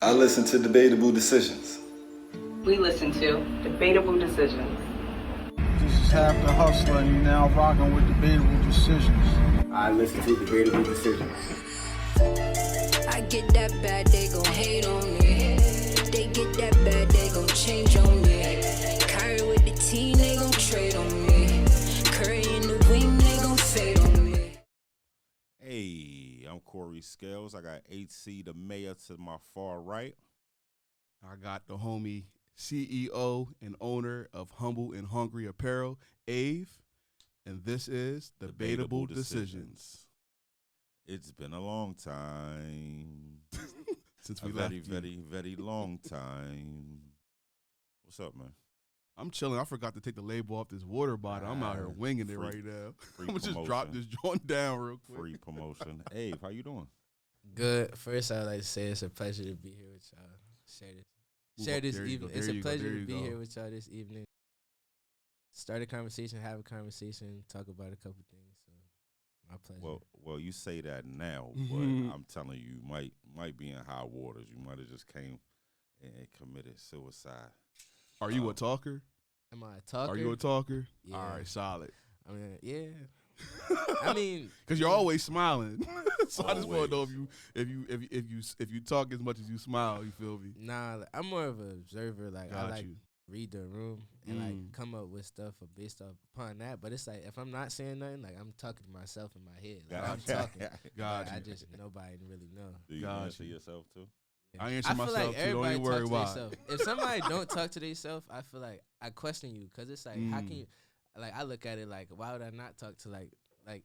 I listen to Debatable Decisions. We listen to Debatable Decisions. This is Half the Hustler, and you're now rocking with Debatable Decisions. I listen to Debatable Decisions. I get that bad, they gon' hate on me. They get that bad, they gon' change on me. Kyrie with the team, they gon' trade on me. Curry in the wing, they gon' fade on me. Hey, I'm Corey Scales. I got HC the mayor to my far right. I got the homie CEO and owner of Humble and Hungry Apparel, Ave, and this is Debatable Decisions. It's been a long time. Since we very, left very, very long time. What's up, man? I'm chilling. I forgot to take the label off this water bottle. I'm out here winging it right now. I'm going to just drop this joint down real quick. Free promotion. Ave, how you doing? Good. First, I'd like to say it's a pleasure to be here with y'all. Share this evening. It's a pleasure to be here with y'all this evening. Start a conversation, have a conversation, talk about a couple things. So, my pleasure. Well, you say that now, but I'm telling you, might be in high waters. You might have just came and committed suicide. Are you a talker? Am I a talker? Are you a talker? Yeah. All right, solid. I mean, yeah. I mean, because you're always smiling, so always. I just want to know if you talk as much as you smile. You feel me? Nah, I'm more of an observer. Like Got I like you. read the room and like come up with stuff based upon that. But it's like if I'm not saying nothing, like I'm talking to myself in my head. Like I'm talking. Got you. I just nobody really know. Do you answer yourself too? I answer I feel myself like too. Don't everybody even worry talk about to it. themselves. If somebody don't talk to themselves, I feel like I question you because it's like how can you? Like I look at it like why would I not talk to like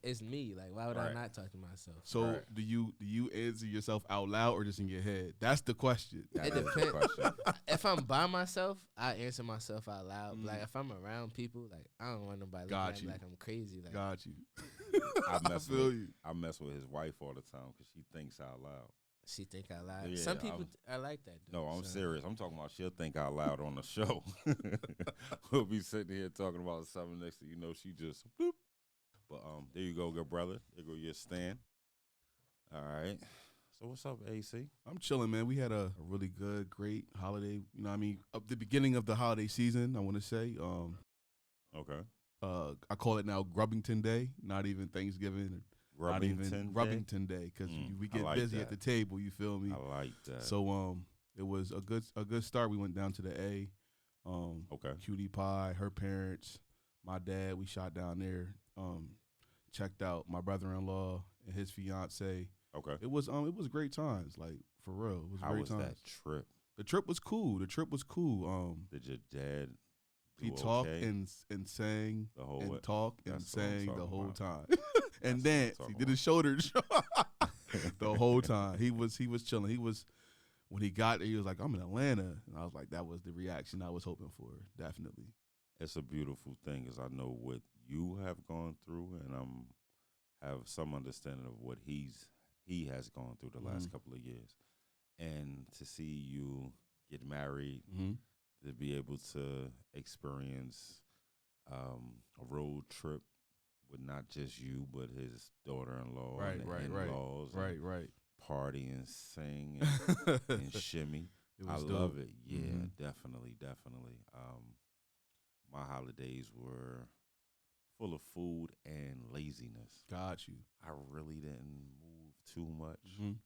it's me? Like why would I not talk to myself? So do you answer yourself out loud or just in your head? That's the question. It depends. If I'm by myself, I answer myself out loud. Like if I'm around people, like I don't want nobody looking at me like I'm crazy. Like Got you. I mess with his wife all the time because she thinks out loud. She think out loud. Yeah, Some people are like that. Though, No, I'm serious. I'm talking about she'll think out loud on the show. We'll be sitting here talking about something next to she just bloop. But there you go, good brother. There go your stand. All right. So what's up, AC? I'm chilling, man. We had a really good, great holiday. You know what I mean? Up the beginning of the holiday season, I want to say. Okay. I call it now Grubbington Day, not even Thanksgiving. Grubbington Day, because we get like busy that. at the table. You feel me? I like that. So it was a good start. We went down to the A. Okay. Cutie Pie, her parents, my dad. We shot down there. Checked out my brother-in-law and his fiance. Okay. It was great times, like for real. It was How great was times. that trip? The trip was cool. Did your dad He do talked okay? and sang The whole and way? talked and That's what I'm sang the talking whole about. time. And That's what I'm danced. He talking did his shoulder the whole time. He was chilling. When he got there, he was like, I'm in Atlanta. And I was like, that was the reaction I was hoping for, definitely. It's a beautiful thing, as I know what you have gone through, and have some understanding of what he has gone through the last couple of years, and to see you get married, to be able to experience a road trip with not just you but his daughter-in-law and the in-laws, right. party and sing and shimmy. I dope. love it. Yeah, definitely. My holidays were full of food and laziness. Got you. I really didn't move too much.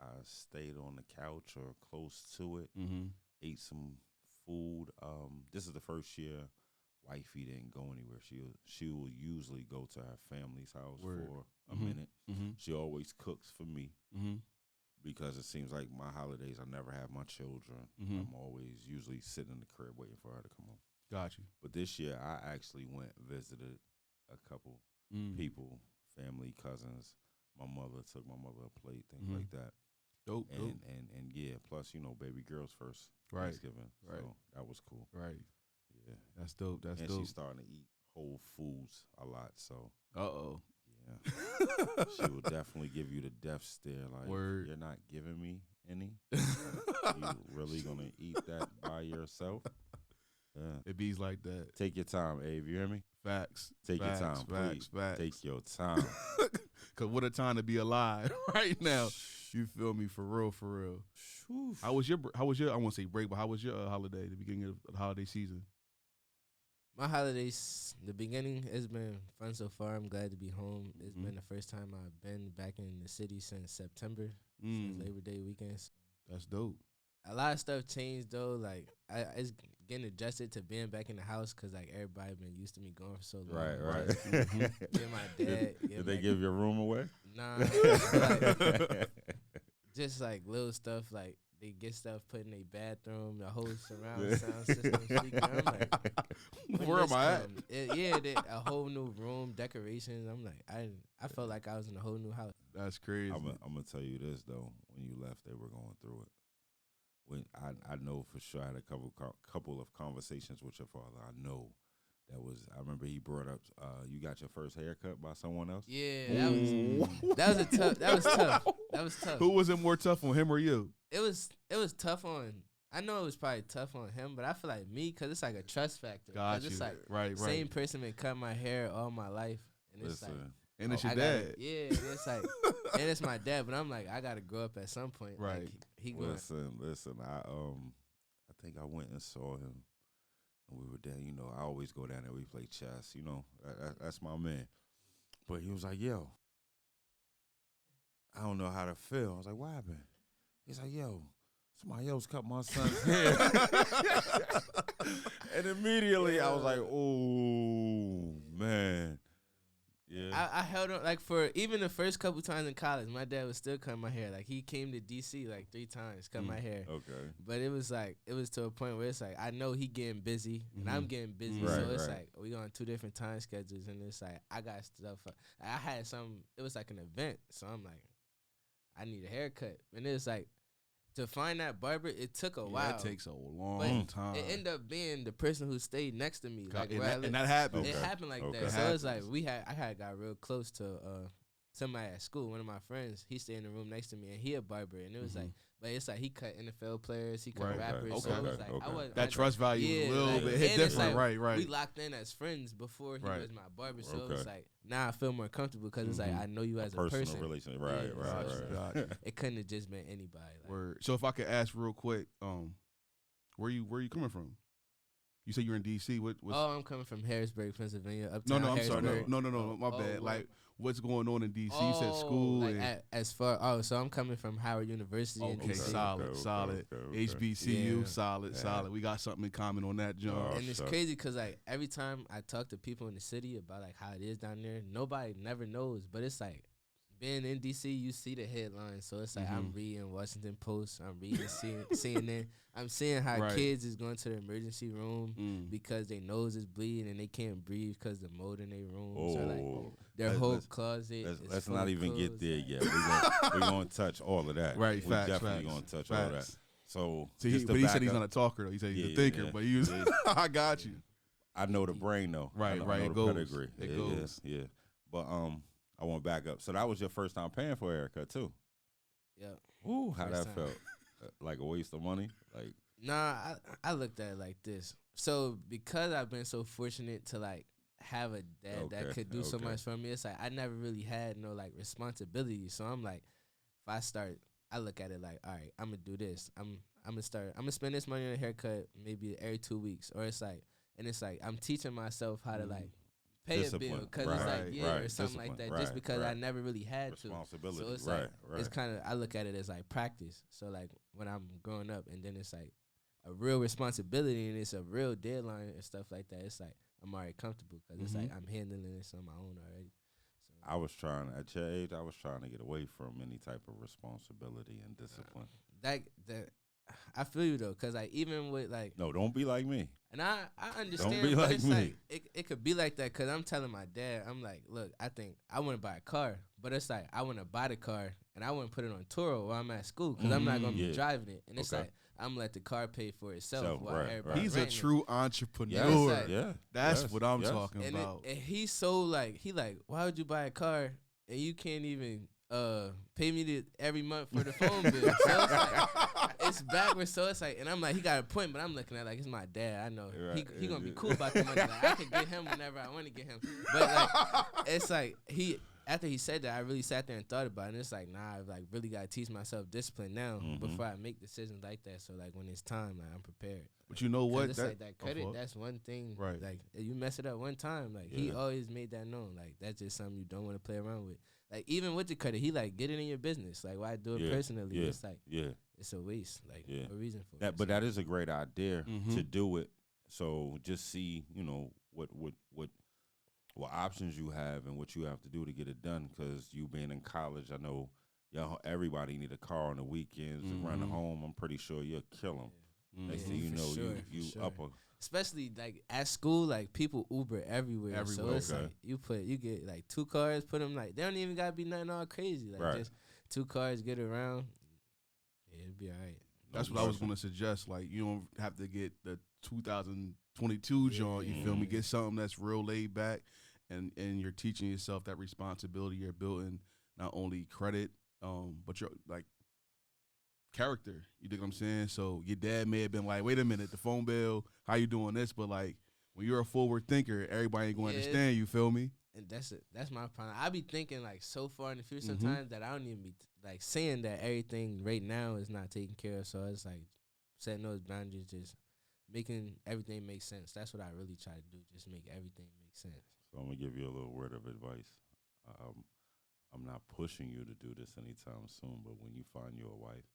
I stayed on the couch or close to it, ate some food. This is the first year wifey didn't go anywhere. She will usually go to her family's house for a minute. She always cooks for me. Because it seems like my holidays, I never have my children. I'm always usually sitting in the crib waiting for her to come home. Got you. But this year, I actually visited a couple people, family, cousins. My mother took my mother a plate, things like that. Dope. And yeah, plus, baby girl's first Thanksgiving. Right. So that was cool. Right. Yeah. That's dope. And she's starting to eat whole foods a lot, so. Uh-oh. Yeah. She will definitely give you the death stare. Like, Word. You're not giving me any? You really going to eat that by yourself? Yeah. It bees like that. Take your time, Ave. You hear me? Facts. Take Facts, your time, please. Facts. Take your time. Because what a time to be alive right now. You feel me? For real, for real. Oof. How was your? I won't say break, but how was your holiday? The beginning of the holiday season. My holidays, the beginning, has been fun so far. I'm glad to be home. It's been the first time I've been back in the city since September, since Labor Day weekends. That's dope. A lot of stuff changed though. Like it's getting adjusted to being back in the house because like everybody been used to me going for so long. Right. Me and my dad. Did they give your room away? Nah. Just like little stuff like. They get stuff put in their bathroom, the whole surround sound system speaker. I'm like, where am I at? A whole new room, decorations. I'm like, I felt like I was in a whole new house. That's crazy. I'm gonna tell you this though. When you left, they were going through it. When I know for sure, I had a couple of conversations with your father. I know that was. I remember he brought up, you got your first haircut by someone else. Yeah, that was tough. Who was it more tough on, him or you? It was tough on. I know it was probably tough on him, but I feel like me because it's like a trust factor. Got you. It's like right. Same person been cut my hair all my life, and it's like. And it's your dad. And it's like, and it's my dad. But I'm like, I gotta grow up at some point. Right. Like, he going. Listen. I think I went and saw him, and we were there. You know, I always go down there. We play chess. You know, that's my man. But he was like, "Yo, I don't know how to feel." I was like, "What happened?" He's like, "Yo, somebody else cut my son's hair." And immediately I was like, "Oh man." Yeah. I held on like for even the first couple times in college, my dad would still cut my hair. Like he came to DC like 3 times, cut my hair. Okay. But it was to a point where it's like I know he getting busy and I'm getting busy, Right, so it's right. like we on 2 different time schedules, and it's like I got stuff. I had some. It was like an event, so I'm like, I need a haircut, and it's like to find that barber. It took a while. It takes a long time. It ended up being the person who stayed next to me. Like and that happened. It happened like that. So it's like I had got real close to somebody at school. One of my friends, he stayed in the room next to me, and he a barber. And it was like, but it's like he cut NFL players, he cut rappers. Okay. So it was like I wasn't that trust value a little bit hit and it's different. like, Right. We locked in as friends before he was my barber. So it was like now I feel more comfortable because it's like I know you as a person. Personal relationship. Right. It couldn't have just been anybody. Like, Word. So if I could ask real quick, where you coming from? You say you're in DC. I'm coming from Harrisburg, Pennsylvania. Uptown. No, I'm Harrisburg. sorry. No. My bad. Like, what's going on in DC? You said school. Like so I'm coming from Howard University. Okay, in DC. solid. Okay. HBCU, Yeah. solid. We got something in common on that, John. And it's crazy because like every time I talk to people in the city about like how it is down there, nobody never knows. But it's like being in DC, you see the headlines. So it's like I'm reading Washington Post, I'm reading CNN. I'm seeing how kids is going to the emergency room because their nose is bleeding and they can't breathe because the mold in their room. So like their whole closet. Let's not even get there yet. We're gonna touch all of that. Right, We're facts. definitely gonna touch all that. So, but he said he's not a talker though. He said he's a thinker, but he was. I got you. I know the brain though. Right. I know It the goes. pedigree. It goes. Yeah. But I want to back up. So that was your first time paying for a haircut too. Yeah. Ooh, how First that time. felt? Like a waste of money? Like Nah, I looked at it like this. So because I've been so fortunate to like have a dad that could do so much for me, it's like I never really had no like responsibility. So I'm like, I look at it like, all right, I'm gonna do this. I'm gonna spend this money on a haircut maybe every 2 weeks, or it's like I'm teaching myself how to like pay Discipline. a bill because Right, it's like or something Discipline. like that, Right, just because I right. never really had to. responsibility. So it's right. like it's kind of I look at it as like practice. So like when I'm growing up, and then it's like a real responsibility and it's a real deadline and stuff like that. It's like I'm already comfortable because it's like I'm handling this on my own already. So I was trying at your age. I was trying to get away from any type of responsibility and discipline. that I feel you though, because like even with like No, don't be like me. and I understand, be but like it's me. like it could be like that because I'm telling my dad, I'm like, look, I think I want to buy a car, but it's like I want to buy the car and I want to put it on tour while I'm at school because I'm not gonna be driving it, and it's like I'm gonna let the car pay for itself while everybody He's a renting it. true entrepreneur. Yes, That's what I'm talking And about. and he's so like why would you buy a car and you can't even pay me every month for the phone bill? So it's like it's backwards. So it's like, and I'm like, he got a point, but I'm looking at like it's my dad. I know he gonna be cool about the money. Like I can get him whenever I want to get him. But like it's like after he said that, I really sat there and thought about it. And it's like, nah, I like really gotta teach myself discipline now before I make decisions like that. So like when it's time, like I'm prepared. But you know what? It's like that credit. That's one thing. Right. Like you mess it up one time, like he always made that known. Like that's just something you don't want to play around with. Like even with the credit, he like get it in your business. Like why do it personally? It's like it's a waste. Like a reason for that. it. But that is a great idea to do it. So just see, you know, what options you have and what you have to do to get it done. Because you being in college, I know everybody need a car on the weekends to run home. I'm pretty sure you'll kill them. Next thing you know, you up a. Especially like at school, like people Uber everywhere. So it's like you get like 2 cars, put them like they don't even gotta be nothing all crazy. Like just 2 cars, get around. Yeah, it'll be all right. That's what I was gonna suggest. Like you don't have to get the 2022 joint. You feel me? Get something that's real laid back, and you're teaching yourself that responsibility. You're building not only credit, but you're like. Character, you dig what I'm saying? So your dad may have been like, wait a minute, the phone bill, how you doing this? But like when you're a forward thinker, everybody ain't gonna understand, you feel me? And that's my problem. I be thinking like so far in the future sometimes that I don't even be like saying that everything right now is not taken care of. So it's like setting those boundaries, just making everything make sense. That's what I really try to do, just make everything make sense. So I'm gonna give you a little word of advice. I'm not pushing you to do this anytime soon, but when you find your wife,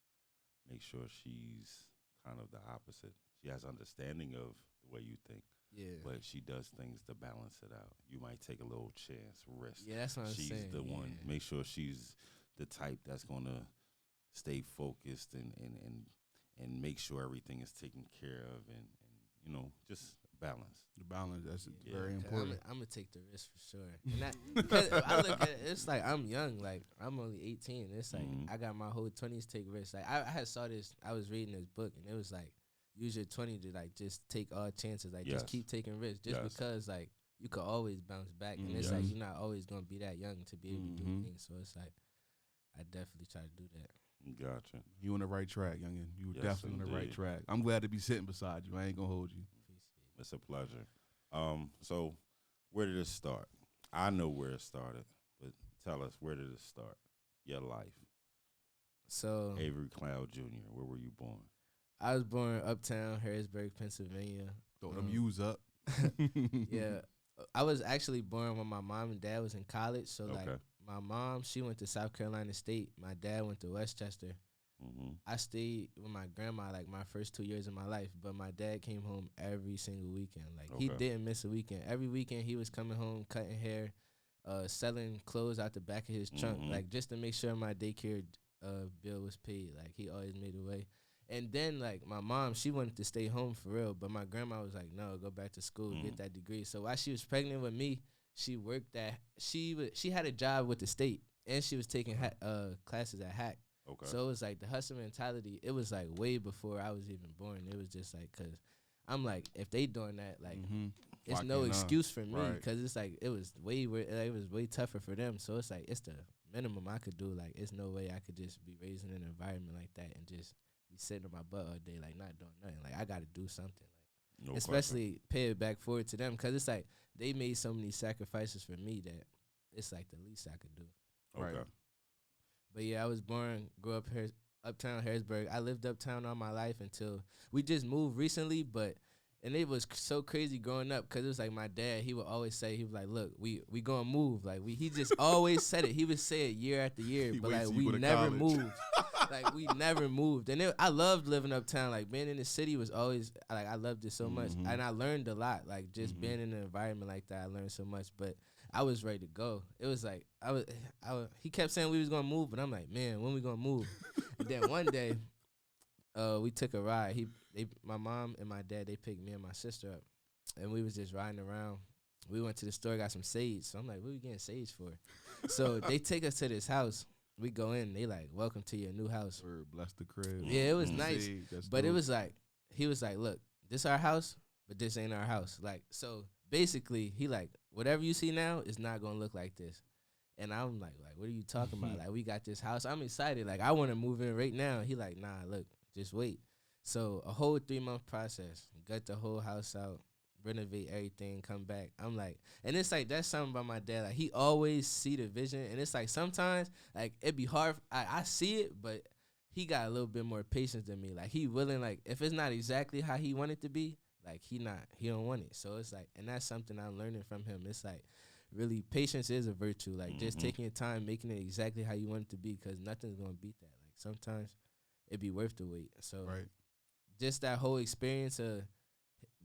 make sure she's kind of the opposite. She has understanding of the way you think. Yeah. But she does things to balance it out. You might take a little chance, risk. Yeah, that's what I'm saying. She's the one. Make sure she's the type that's gonna stay focused and make sure everything is taken care of and you know, just balance. The balance, that's very important. I'm gonna take the risk for sure. And that, because I look at it, it's like I'm young, like I'm only 18. It's like I got my whole 20s take risks. Like I had saw this, I was reading this book and it was like use your 20 to like just take all chances, like just keep taking risks, just because like you could always bounce back, and it's like you're not always gonna be that young to be able to do things. So it's like I definitely try to do that. Gotcha. You on the right track, youngin. You definitely on the right track. I'm glad to be sitting beside you. I ain't gonna hold you. It's a pleasure. So where did it start? I know where it started, but tell us, where did it start? Your life. So Ave Cloud Jr., where were you born? I was born Uptown, Harrisburg, Pennsylvania. Throw them U's up. Yeah. I was actually born when my mom and dad was in college. So like my mom, she went to South Carolina State. My dad went to Westchester. I stayed with my grandma like my first 2 years of my life, but my dad came home every single weekend. Like he didn't miss a weekend. Every weekend he was coming home, cutting hair, selling clothes out the back of his trunk, like just to make sure my daycare bill was paid. Like he always made a way. And then like my mom, she wanted to stay home for real, but my grandma was like, no, go back to school, get that degree. So while she was pregnant with me, she worked at she had a job with the state, and she was taking classes at Hack. So it was like the hustle mentality. It was like way before I was even born. It was just like, cause I'm like, if they doing that, like, it's no excuse for me, cause it's like it was way tougher for them. So it's like it's the minimum I could do. Like it's no way I could just be raised in an environment like that and just be sitting on my butt all day, like not doing nothing. Like I got to do something. Like especially pay it back forward to them, cause it's like they made so many sacrifices for me that it's like the least I could do. Right. But yeah, I was born, grew up here, Uptown, Harrisburg. I lived uptown all my life until we just moved recently. And it was so crazy growing up, because it was like my dad, he would always say, he was like, look, we gonna move. Like he just always said it. He would say it year after year, but like we never moved. Like we never moved. And I loved living uptown. Like being in the city was always, like I loved it so much. And I learned a lot. Like just being in an environment like that, I learned so much. But I was ready to go. It was like he kept saying we was gonna move, but I'm like, man, when we gonna move? And then one day, we took a ride. My mom and my dad, they picked me and my sister up, and we was just riding around. We went to the store, got some sage. So I'm like, what are we getting sage for? So they take us to this house. We go in. They like, welcome to your new house. Bless the crib. Yeah, it was nice. But dope. It was like, he was like, look, this our house, but this ain't our house. Like, so basically, he like, whatever you see now is not gonna look like this. And I'm like, what are you talking about? Like, we got this house. I'm excited. Like, I want to move in right now. He like, nah, look, just wait. So a whole 3-month process. Got the whole house out. renovate everything, come back. I'm like, and it's like that's something about my dad. Like he always see the vision, and it's like sometimes like it be hard. I see it, but he got a little bit more patience than me. Like he willing, like if it's not exactly how he want it to be, like he don't want it. So it's like, and that's something I'm learning from him. It's like really patience is a virtue. Like just taking your time, making it exactly how you want it to be, because nothing's gonna beat that. Like sometimes it be worth the wait. So just that whole experience of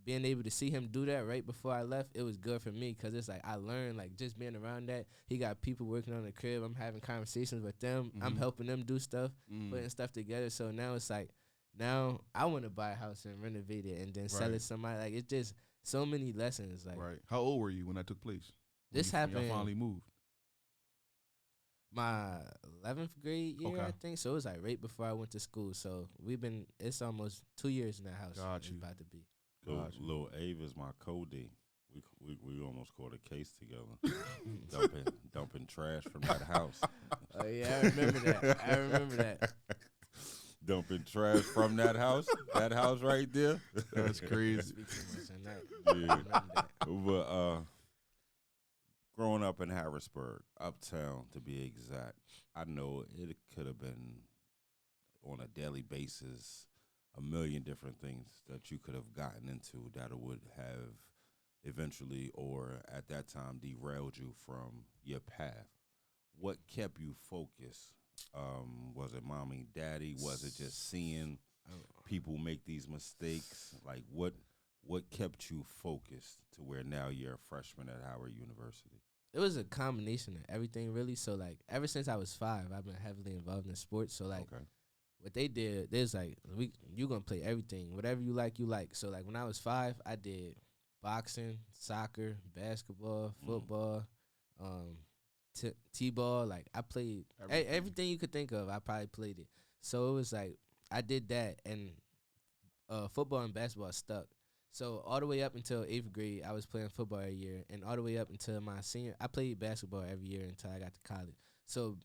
being able to see him do that right before I left, it was good for me, because it's like I learned, like just being around that. He got people working on the crib. I'm having conversations with them. I'm helping them do stuff, putting stuff together. So now it's like, now I want to buy a house and renovate it and then sell it to somebody. Like it's just so many lessons. Like How old were you when that took place? This happened. When y'all finally moved. My 11th grade year, I think. So it was like right before I went to school. So it's almost 2 years in that house. Got you. It's about to be. Lil Ave is my co-D. We almost caught a case together. dumping trash from that house. Oh yeah, I remember that. Dumping trash from that house. That house right there. That's crazy. Yeah. But growing up in Harrisburg, Uptown to be exact, I know it could have been on a daily basis a million different things that you could have gotten into that would have eventually or at that time derailed you from your path. What kept you focused? Was it mommy, daddy? Was it just seeing people make these mistakes? Like what kept you focused to where now you're a freshman at Howard University? It was a combination of everything, really. So like ever since I was 5, I've been heavily involved in sports. So like what they did, there's like you gonna play everything, whatever you like, you like. So like when I was 5, I did boxing, soccer, basketball, football, t-ball. Like I played everything you could think of. I probably played it. So it was like I did that, and football and basketball stuck. So all the way up until 8th grade, I was playing football every year, and all the way up until my senior, I played basketball every year until I got to college. So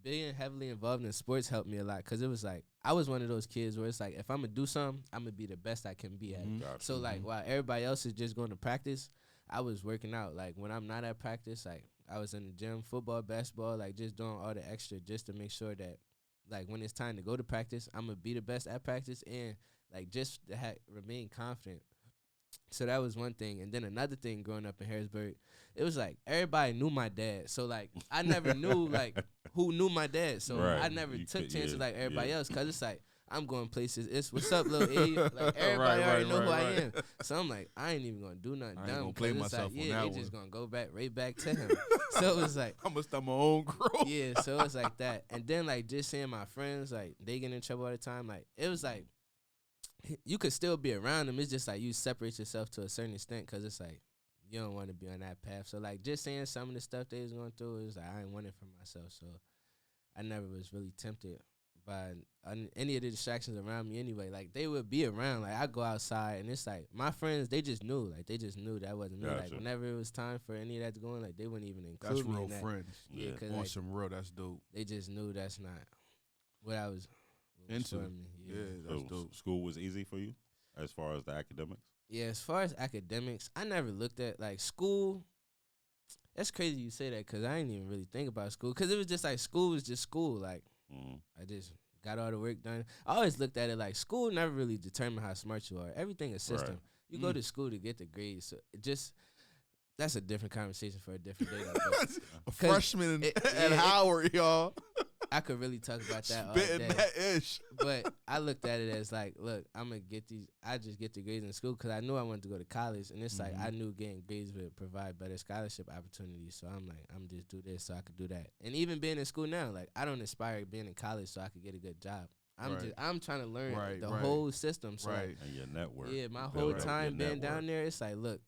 being heavily involved in sports helped me a lot, because it was like I was one of those kids where it's like if I'm gonna do something, I'm gonna be the best I can be at it. So like while everybody else is just going to practice, I was working out. Like when I'm not at practice, like I was in the gym, football, basketball, like just doing all the extra just to make sure that like when it's time to go to practice, I'm gonna be the best at practice, and like just to remain confident. So that was one thing. And then another thing, growing up in Harrisburg, it was like everybody knew my dad. So like I never knew like who knew my dad. So I never took chances like everybody else, because it's like I'm going places. It's what's up, Lil A. Like everybody already know who I am. So I'm like, I ain't even gonna do nothing dumb. Gonna play myself like, on that they one. just gonna go right back to him. So it was like I'm gonna start my own growth. Yeah, so it was like that. And then like just seeing my friends, like they get in trouble all the time. Like it was like you could still be around them. It's just like you separate yourself to a certain extent, because it's like you don't want to be on that path. So like just seeing some of the stuff they was going through, it was like I didn't want it for myself. So I never was really tempted by any of the distractions around me anyway. Like they would be around. Like I go outside and it's like my friends, they just knew. Like they just knew that wasn't me. Like whenever it was time for any of that to go on, like they wouldn't even include me in that. That's real friends. Yeah, cause on like, some real, that's dope. They just knew that's not what I was into. Yeah, that's So dope. school was easy for you as far as the academics? Yeah, as far as academics, I never looked at like school. That's crazy you say that, because I didn't even really think about school, because it was just like school was just school. Like I just got all the work done. I always looked at it like school never really determined how smart you are. Everything is system. Right. You go to school to get the grades. So it just that's a different conversation for a different day. A freshman at Howard, y'all. I could really talk about that all Spitting day. that ish. But I looked at it as like, look, I'm gonna get these. I just get the grades in school because I knew I wanted to go to college, and it's like I knew getting grades would provide better scholarship opportunities. So I'm like, I'm just do this so I could do that. And even being in school now, like I don't aspire being in college so I could get a good job. I'm trying to learn the whole system. So like, and your network. Yeah, my whole time being down there, it's like, look,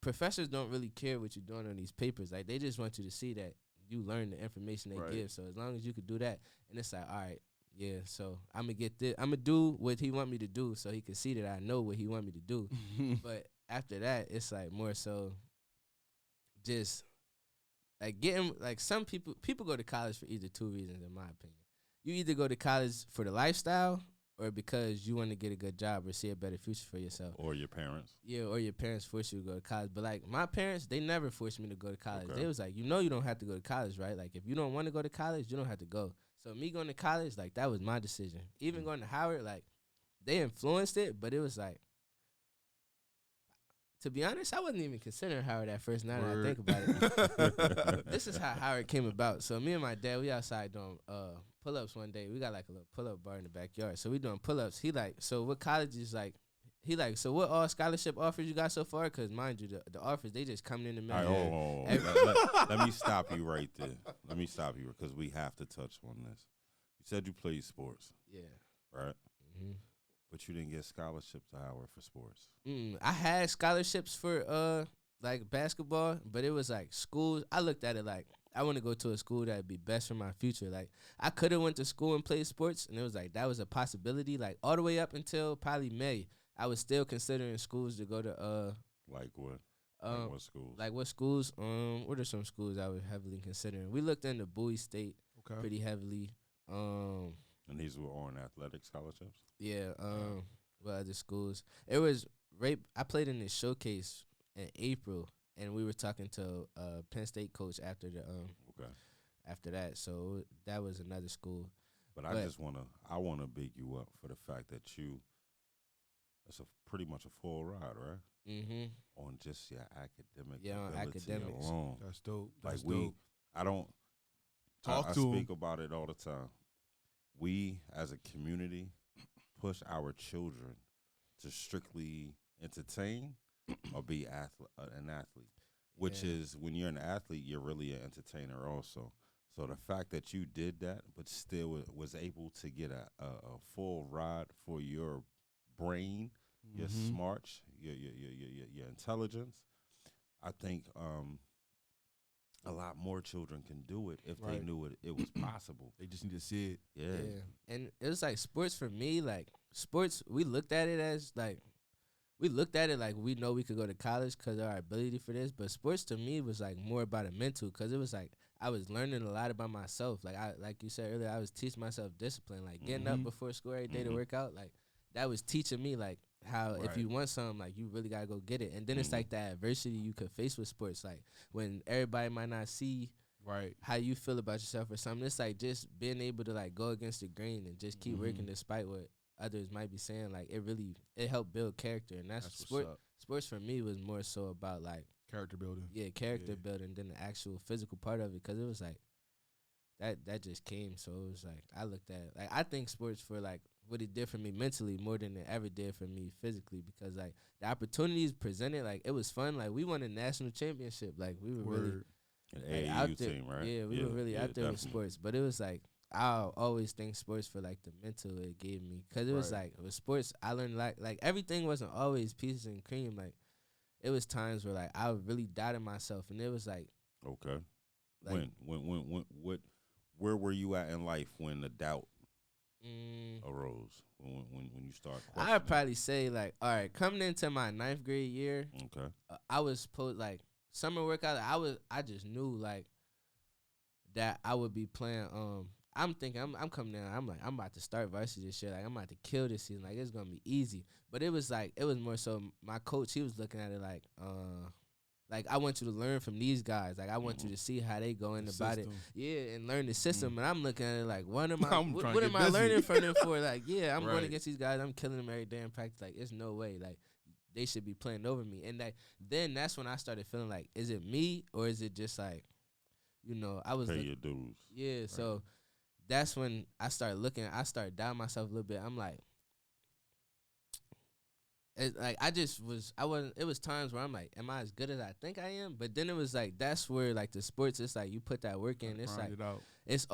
professors don't really care what you're doing on these papers. Like they just want you to see that you learn the information they give. So as long as you could do that, and it's like, all right, yeah, so I'm gonna get this. I'm gonna do what he want me to do, so he can see that I know what he want me to do. But after that, it's like more so just like getting like some people go to college for either two reasons, in my opinion. You either go to college for the lifestyle, or because you want to get a good job or see a better future for yourself. Or your parents. Yeah, or your parents force you to go to college. But, like, my parents, they never forced me to go to college. Okay. They was like, you don't have to go to college, right? Like, if you don't want to go to college, you don't have to go. So, me going to college, like, that was my decision. Even going to Howard, like, they influenced it, but it was like, to be honest, I wasn't even considering Howard at first. Now that I think about it, this is how Howard came about. So me and my dad, we outside doing pull-ups one day. We got like a little pull-up bar in the backyard. So we doing pull-ups. He like, so what college is like? He like, so what all scholarship offers you got so far? Because mind you, the offers, they just coming in the mail. Let me stop you right there. Let me stop you because we have to touch on this. You said you played sports. Yeah. Right? Mm-hmm. But you didn't get scholarships to Howard for sports. I had scholarships for like basketball, but it was like schools. I looked at it like I want to go to a school that would be best for my future. Like I could have went to school and played sports, and it was like that was a possibility. Like all the way up until probably May, I was still considering schools to go to. Like what? Like what schools? Like what schools? What are some schools I was heavily considering? We looked into Bowie State pretty heavily. And these were on athletic scholarships? Yeah, what other schools? It was I played in this showcase in April, and we were talking to Penn State coach after after that. So that was another school. But I wanna big you up for the fact that that's pretty much a full ride, right? Mm-hmm. On just your academic on academics alone. That's dope. I speak about it all the time. We, as a community, push our children to strictly entertain or be an athlete, which is when you're an athlete, you're really an entertainer also. So the fact that you did that, but still was able to get a full ride for your brain, your smarts, your intelligence, I think a lot more children can do it if they knew it was possible. They just need to see it. Yeah. And it was like sports for me, like sports, we looked at it like we know we could go to college because of our ability for this, but sports to me was like more about a mental because it was like I was learning a lot about myself. Like you said earlier, I was teaching myself discipline, like getting up before school every day to work out. Like that was teaching me like how if you want something, like you really gotta go get it. And then it's like that adversity you could face with sports, like when everybody might not see how you feel about yourself or something. It's like just being able to like go against the grain and just keep working despite what others might be saying. Like it helped build character, and that's sports for me was more so about like character building. Yeah, character building than the actual physical part of it, because it was like that just came. So it was like I looked at like I think sports for like what it did for me mentally more than it ever did for me physically, because like the opportunities presented, like it was fun. Like we won a national championship. Like we were really an out AAU there. team, right? Yeah, we were really out there with sports. But it was like I always think sports for like the mental it gave me, because it was like with sports I learned like everything wasn't always peaches and cream. Like it was times where like I really doubted myself, and it was like okay, like, where were you at in life when the doubt arose? When you start questioning? I'd probably say like, all right, coming into my 9th grade year, okay, I was supposed like summer workout. I just knew like that I would be playing. I'm thinking I'm coming down. I'm like I'm about to start varsity this year. Like I'm about to kill this season. Like it's gonna be easy. But it was more so my coach. He was looking at it like I want you to learn from these guys. Like I want you to see how they go in about it. Yeah, and learn the system. And I'm looking at it like, what am I? what am I learning from them for? Like, yeah, I'm going against these guys. I'm killing them every day in practice. Like, it's no way. Like, they should be playing over me. And then that's when I started feeling like, is it me or is it just like, I was pay your dues. Yeah. Right. So that's when I started looking. I started doubting myself a little bit. I'm like. It was times where I'm like, am I as good as I think I am? But then it was like, that's where like the sports, it's like you put that work in. It's like, it's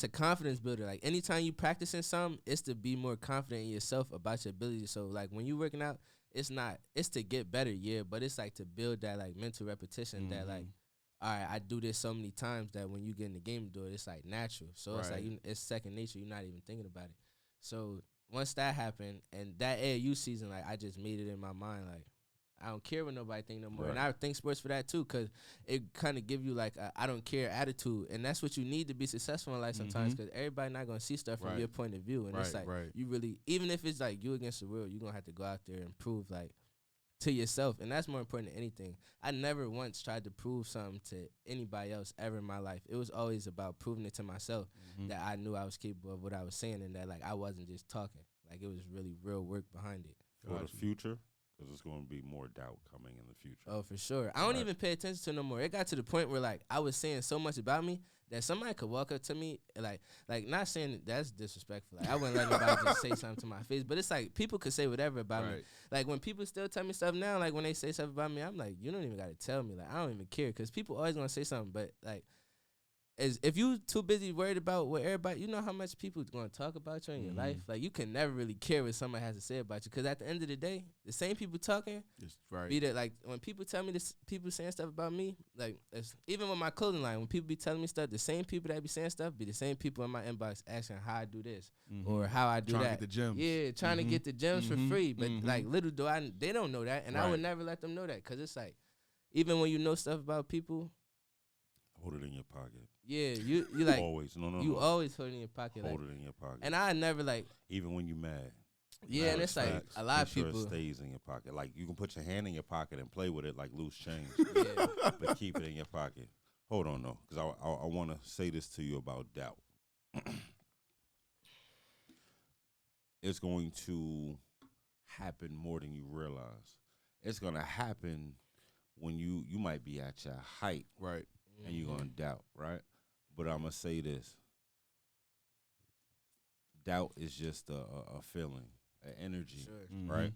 a confidence builder. Like anytime you practicing something, it's to be more confident in yourself about your ability. So like when you working out, it's to get better, but it's like to build that like mental repetition that like, all right, I do this so many times that when you get in the game and do it, it's like natural. So it's like, it's second nature. You're not even thinking about it. So once that happened and that AAU season, like I just made it in my mind, like I don't care what nobody think no more. Right. And I think sports for that too, because it kind of give you like a I don't care attitude, and that's what you need to be successful in life sometimes, because everybody not gonna see stuff from your point of view, and it's like you really, even if it's like you against the world, you're gonna have to go out there and prove like to yourself, and that's more important than anything. I never once tried to prove something to anybody else ever in my life. It was always about proving it to myself that I knew I was capable of what I was saying, and that like I wasn't just talking. Like it was really real work behind it. For the future, because there's going to be more doubt coming in the future. Oh, for sure. I don't even pay attention to it no more. It got to the point where like I was saying so much about me that somebody could walk up to me and like not saying that that's disrespectful. Like I wouldn't let nobody just say something to my face, but it's like people could say whatever about me. Like when people still tell me stuff now, like when they say stuff about me, I'm like, you don't even got to tell me. Like I don't even care, because people always gonna say something, but like. If you too busy worried about what everybody, you know how much people going to talk about you in your life. Like you can never really care what somebody has to say about you, because at the end of the day, the same people talking, be that like when people tell me this, people saying stuff about me, like even with my clothing line, when people be telling me stuff, the same people that be saying stuff be the same people in my inbox asking how I do this or how I do trying that. To get the gems. Yeah, trying to get the gems for free, but like little do they don't know that, and I would never let them know that, because it's like even when you know stuff about people. Hold it in your pocket. Yeah, you like always. No. Always hold it in your pocket. Hold like, it in your pocket. And I never like. Even when you mad. Yeah, and it's like a lot of people. Sure it stays in your pocket. Like you can put your hand in your pocket and play with it like loose change. Yeah. But keep it in your pocket. Hold on though, because I want to say this to you about doubt. It's going to happen more than you realize. It's gonna happen when you might be at your height, right, and you're gonna doubt, right? But I'm gonna say this: doubt is just a feeling, an energy, right?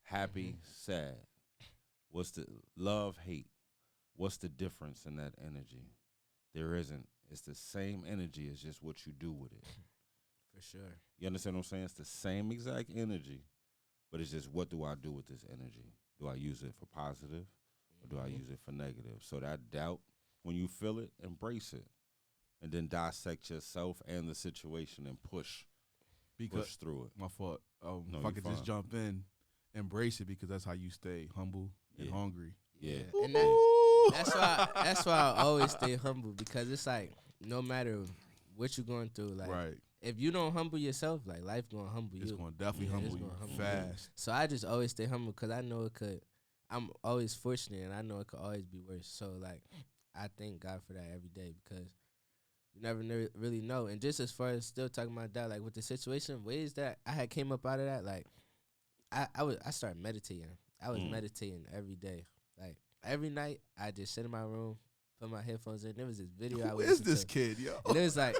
Happy, sad. What's the love, hate? What's the difference in that energy? There isn't. It's the same energy. It's just what you do with it. For sure. You understand what I'm saying? It's the same exact energy, but it's just what do I do with this energy? Do I use it for positive? Or do I use it for negative? So that doubt, when you feel it, embrace it. And then dissect yourself and the situation and push through it. My fault. No, if I could just jump in, embrace it, because that's how you stay humble and hungry. Yeah. And that's why I always stay humble, because it's like no matter what you're going through, like if you don't humble yourself, like life gonna humble you. It's gonna definitely humble you fast. So I just always stay humble, because I know it could. I'm always fortunate, and I know it could always be worse. So, like, I thank God for that every day, because you never really know. And just as far as still talking about that, like, with the situation, ways that I had came up out of that, like, I started meditating. I was meditating every day. Like, every night, I just sit in my room, put my headphones in. There was this video I was Who is this kid, yo? And it was like...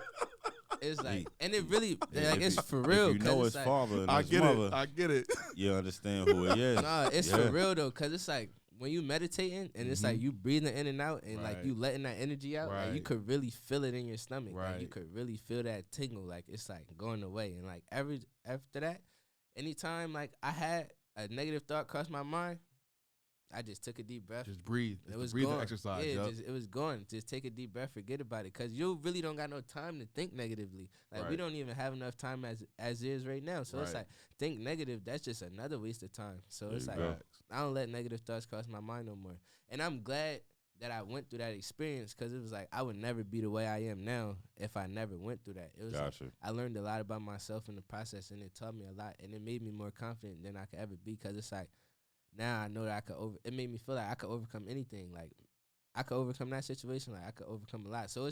It's like, and it really, like, it's for real. If you know his like, father and his mother, I get it. You understand who he is. Nah, it's for real though, because it's like when you meditating and it's like you breathing in and out and like you letting that energy out, like you could really feel it in your stomach. Like you could really feel that tingle, like it's like going away. And like after that, anytime like I had a negative thought cross my mind, I just took a deep breath. Just breathe. It was breathing gone. Exercise. Yeah, it was gone. Just take a deep breath, forget about it, because you really don't got no time to think negatively. Like we don't even have enough time as is right now. So it's like think negative. That's just another waste of time. So it's like I don't let negative thoughts cross my mind no more. And I'm glad that I went through that experience, because it was like I would never be the way I am now if I never went through that. It was like, I learned a lot about myself in the process, and it taught me a lot, and it made me more confident than I could ever be, because it's like. Now I know that it made me feel like I could overcome anything. Like I could overcome that situation. Like I could overcome a lot. So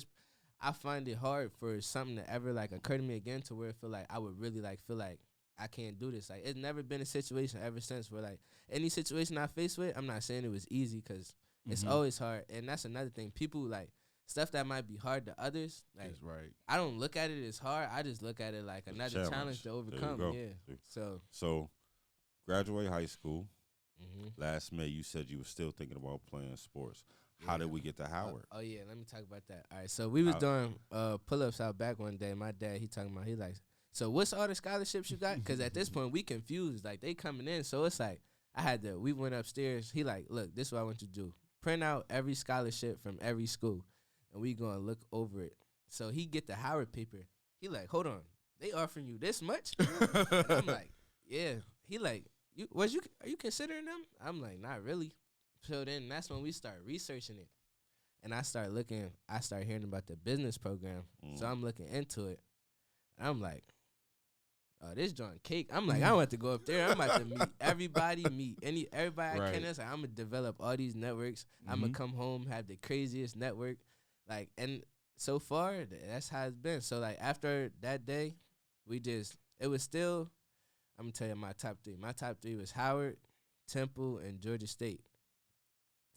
I find it hard for something to ever like occur to me again, to where I feel like I would really like feel like I can't do this. Like it's never been a situation ever since where like any situation I face with, I'm not saying it was easy, because it's always hard. And that's another thing. People like stuff that might be hard to others. Like I don't look at it as hard. I just look at it like another challenge to overcome. Yeah. So graduate high school. Last May, you said you were still thinking about playing sports. How did we get to Howard? Oh yeah, let me talk about that. All right, so we was doing pull-ups out back one day. My dad, he talking about, he like, so what's all the scholarships you got? Because at this point, we confused. Like, they coming in, so it's like, we went upstairs. He like, look, this is what I want you to do. Print out every scholarship from every school, and we going to look over it. So he get the Howard paper. He like, hold on, they offering you this much? And I'm like, yeah. He like, are you considering them? I'm like, not really. So then that's when we start researching it. And I start hearing about the business program. So I'm looking into it. And I'm like, oh, this joint cake. I'm like, I want to go up there. I'm about to meet everybody, everybody I can. It's like, I'm going to develop all these networks. I'm going to come home, have the craziest network. Like, and so far, that's how it's been. So, like, after that day, it was still, I'm going to tell you my top three. My top three was Howard, Temple, and Georgia State.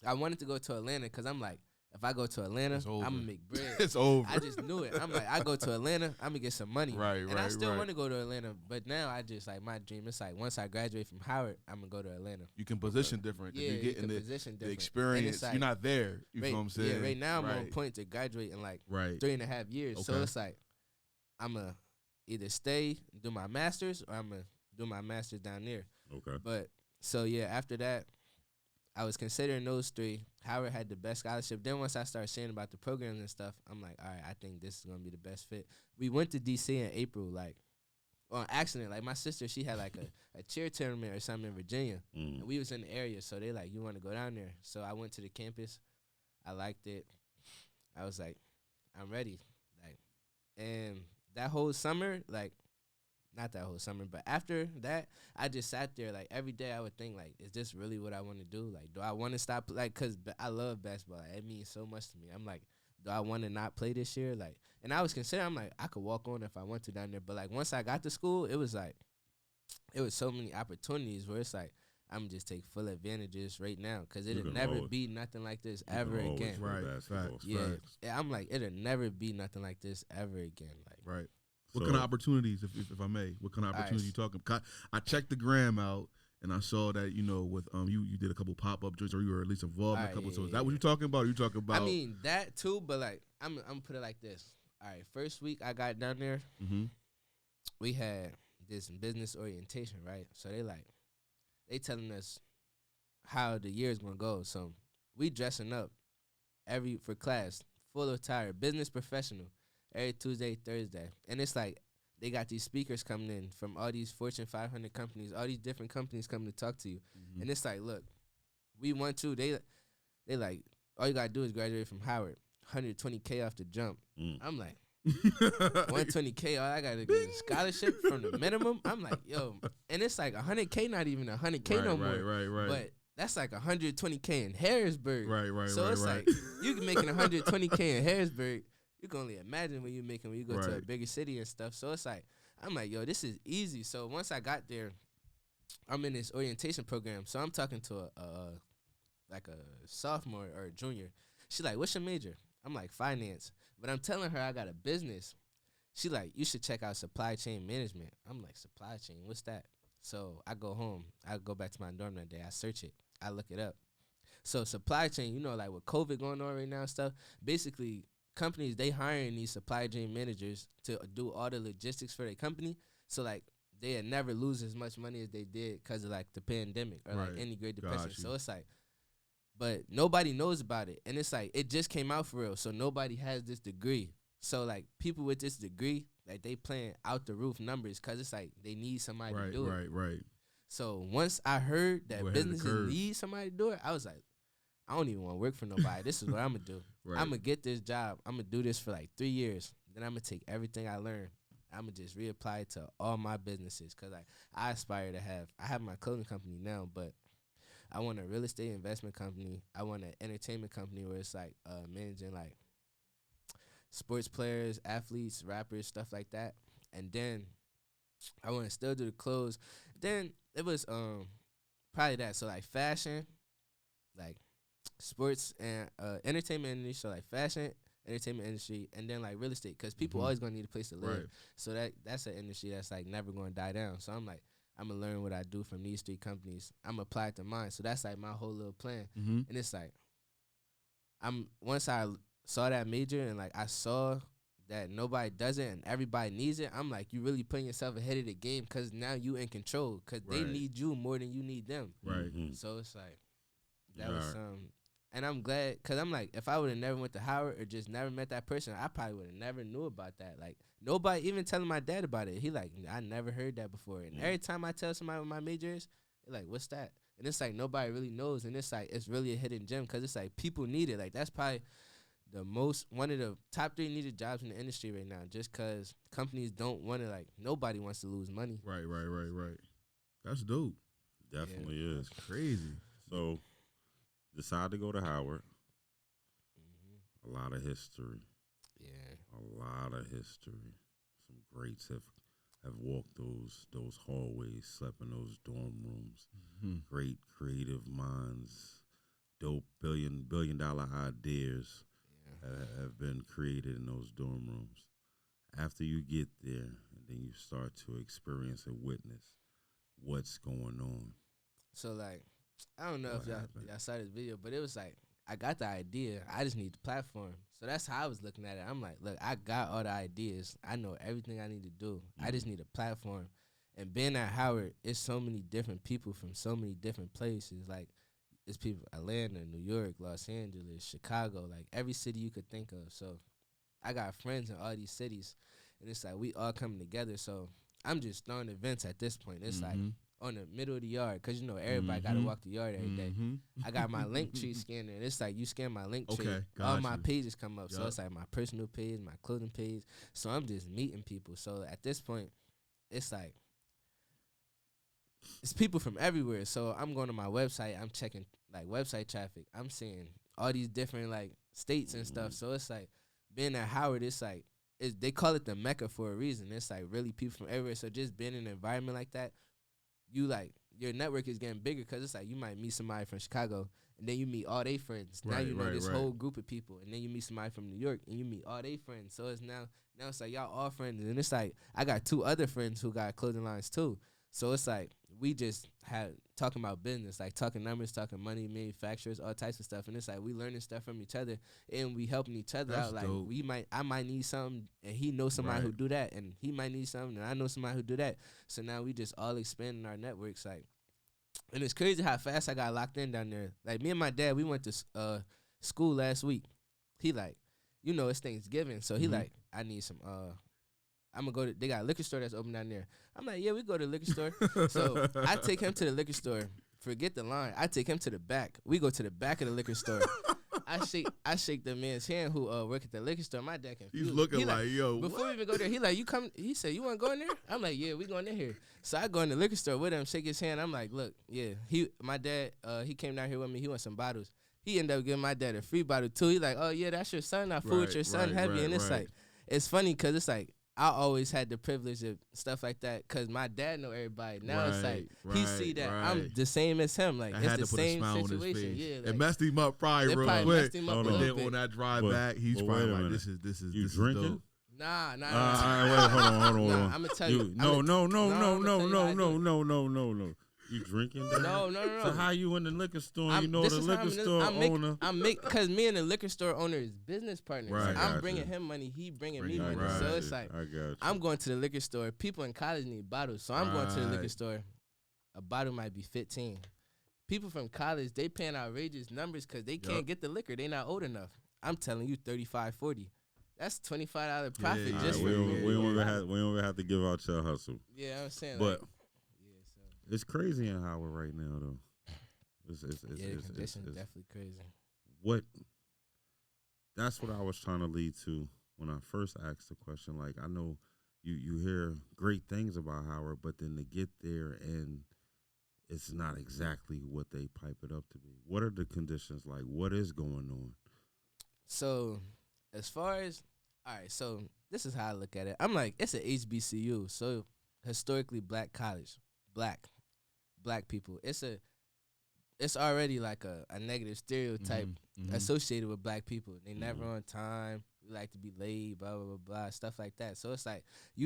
I wanted to go to Atlanta because I'm like, if I go to Atlanta, I'm going to make bread. It's over. I just knew it. I'm like, I go to Atlanta, I'm going to get some money. And I still want to go to Atlanta. But now I just, like, my dream, it's like, once I graduate from Howard, I'm going to go to Atlanta. You can position different. Yeah, you get the experience. Like, you're not there. You know what I'm saying? Yeah, right now I'm on point to graduate in, like, 3.5 years. Okay. So it's like, I'm going to either stay, do my master's, or I'm going to do my master's down there. Okay. But, so, yeah, after that, I was considering those three. Howard had the best scholarship. Then once I started seeing about the programs and stuff, I'm like, all right, I think this is going to be the best fit. We went to D.C. in April, like, on accident. Like, my sister, she had, like, a cheer tournament or something in Virginia. And we was in the area, so they like, you want to go down there? So I went to the campus. I liked it. I was like, I'm ready. Like, and that whole summer, like, not that whole summer, but after that, I just sat there, like, every day I would think, like, is this really what I want to do? Like, do I want to stop? Like, because I love basketball. Like, it means so much to me. I'm like, do I want to not play this year? Like, and I was considering, I'm like, I could walk on if I want to down there. But, like, once I got to school, it was like, it was so many opportunities where it's like, I'm just take full advantages right now because it'll never be nothing like this ever again. Right, facts. Yeah, I'm like, it'll never be nothing like this ever again. Like, right. What kind of opportunities, if I may? What kind of opportunities you talking? I checked the gram out, and I saw that, you know, with you did a couple pop-up joints, or you were at least involved in a couple. So is that what you're talking about? Or you talking about? I mean, that too, but like I'm put it like this. All right, first week I got down there, we had this business orientation, right? So they telling us how the year is gonna go. So we dressing up for class, full attire, business professional. Every Tuesday, Thursday. And it's like they got these speakers coming in from all these Fortune 500 companies, all these different companies coming to talk to you. And it's like, look, we want to. They like, all you got to do is graduate from Howard, $120K off the jump. I'm like, $120K, all I got to get a scholarship from the minimum. I'm like, yo. And it's like $100K, not even $100K no more. Right. But that's like $120K in Harrisburg. Right. So it's like, you can making $120K in Harrisburg. You can only imagine what you're making when you go to a bigger city and stuff. So it's like, I'm like, yo, this is easy. So once I got there, I'm in this orientation program. So I'm talking to a sophomore or a junior. She's like, what's your major? I'm like, finance. But I'm telling her I got a business. She like, you should check out supply chain management. I'm like, supply chain, what's that? So I go home. I go back to my dorm that day. I search it. I look it up. So supply chain, you know, like with COVID going on right now and stuff, basically companies, they hiring these supply chain managers to do all the logistics for their company. So, like, they had never lose as much money as they did because of, like, the pandemic or, like, any Great Depression. So, it's like, but nobody knows about it. And it's like, it just came out for real. So, nobody has this degree. So, like, people with this degree, like, they playing out the roof numbers because it's like they need somebody to do it. Right. So, once I heard that businesses need somebody to do it, I was like, I don't even want to work for nobody. This is what I'm going to do. I'm going to get this job. I'm going to do this for like 3 years. Then I'm going to take everything I learned. I'm going to just reapply it to all my businesses because I aspire to I have my clothing company now, but I want a real estate investment company. I want an entertainment company where it's like managing like sports players, athletes, rappers, stuff like that. And then I want to still do the clothes. Then it was probably that. So like fashion, like sports and entertainment industry, so like fashion, entertainment industry, and then like real estate, because people always gonna need a place to live. So that's an industry that's like never gonna die down. So I'm like, I'm gonna learn what I do from these three companies. I'm gonna apply it to mine. So that's like my whole little plan. And it's like, once I saw that major and like I saw that nobody does it and everybody needs it, I'm like, you really putting yourself ahead of the game because now you in control because they need you more than you need them. So it's like, that was and I'm glad because I'm like, if I would have never went to Howard or just never met that person, I probably would have never knew about that. Like, nobody even telling my dad about it. He like, I never heard that before. And every time I tell somebody what my major is, They're like, what's that? And it's like nobody really knows, and it's like it's really a hidden gem because it's like people need it. Like that's probably one of the top 3 needed jobs in the industry right now, just because companies don't want to, like, nobody wants to lose money. Right. That's dope. Definitely is. That's crazy. So, decide to go to Howard. A lot of history. Yeah. A lot of history. Some greats have walked those hallways, slept in those dorm rooms. Great creative minds, dope billion-dollar ideas have been created in those dorm rooms. After you get there, and then you start to experience and witness what's going on. So, like, I don't know if y'all saw this video, but it was like, I got the idea. I just need the platform. So that's how I was looking at it. I'm like, look, I got all the ideas. I know everything I need to do. I just need a platform. And being at Howard, it's so many different people from so many different places. Like, it's people Atlanta, New York, Los Angeles, Chicago, like every city you could think of. So I got friends in all these cities. And it's like we all coming together. So I'm just throwing events at this point. It's like on the middle of the yard, because, you know, everybody got to walk the yard every day. I got my link tree scanner, and it's like you scan my link tree, all my pages come up. So it's like my personal page, my clothing page. So I'm just meeting people. So at this point, it's like, it's people from everywhere. So I'm going to my website, I'm checking, like, website traffic. I'm seeing all these different, like, states and stuff. So it's like, being at Howard, it's like, they call it the Mecca for a reason. It's like really people from everywhere. So just being in an environment like that, you, like, your network is getting bigger, because it's like you might meet somebody from Chicago, and then you meet all their friends. Now you know this whole group of people. And then you meet somebody from New York, and you meet all their friends. So it's now it's like y'all all friends. And it's like I got 2 other friends who got clothing lines too. So it's like we just had talking about business, like talking numbers, talking money, manufacturers, all types of stuff. And it's like we learning stuff from each other, and we helping each other out. Like dope. I might need something, and he knows somebody who do that, and he might need something, and I know somebody who do that. So now we just all expanding our networks, like. And it's crazy how fast I got locked in down there. Like, me and my dad, we went to school last week. He like, you know, it's Thanksgiving, so he like, I need some. I'm gonna go to. They got a liquor store that's open down there. I'm like, yeah, we go to the liquor store. So I take him to the liquor store. Forget the line. I take him to the back. We go to the back of the liquor store. I shake the man's hand who work at the liquor store. My dad confused. He's looking like, yo, before we even go there, he like, you come. He said, you want to go in there? I'm like, yeah, we going in here. So I go in the liquor store with him, shake his hand. I'm like, look, yeah. My dad, he came down here with me. He want some bottles. He ended up giving my dad a free bottle too. He like, oh yeah, that's your son. I fool with your son heavy. And it's like, it's funny because it's like, I always had the privilege of stuff like that because my dad know everybody. Now it's like he see that I'm the same as him. Like it's the same situation. Yeah, like, it messed him up probably real quick. Messed him up and then when I drive back, he's probably like, "This is you this drinking? Is dope. Nah. Wait, hold on. Nah, I'm gonna tell you. No. You drinking? That? No. So how you in the liquor store? You know the liquor store owner. Because me and the liquor store owner is business partners. Right, I'm bringing him money. He bringing me money. Right. So it's like I'm going to the liquor store. People in college need bottles, so I'm going to the liquor store. A bottle might be $15. People from college, they paying outrageous numbers because they can't get the liquor. They not old enough. I'm telling you, $35, $40. That's $25 profit just for me. We don't even have to give out your hustle. Yeah, I'm saying. But like, it's crazy in Howard right now, though. It's definitely crazy. That's what I was trying to lead to when I first asked the question. Like, I know you hear great things about Howard, but then to get there and it's not exactly what they pipe it up to be. What are the conditions like? What is going on? So, as far as, all right, so this is how I look at it. I'm like, it's an HBCU, so historically black college, black people. It's already like a negative stereotype associated with black people. They never on time. We like to be late, blah, blah, blah, blah, stuff like that. So it's like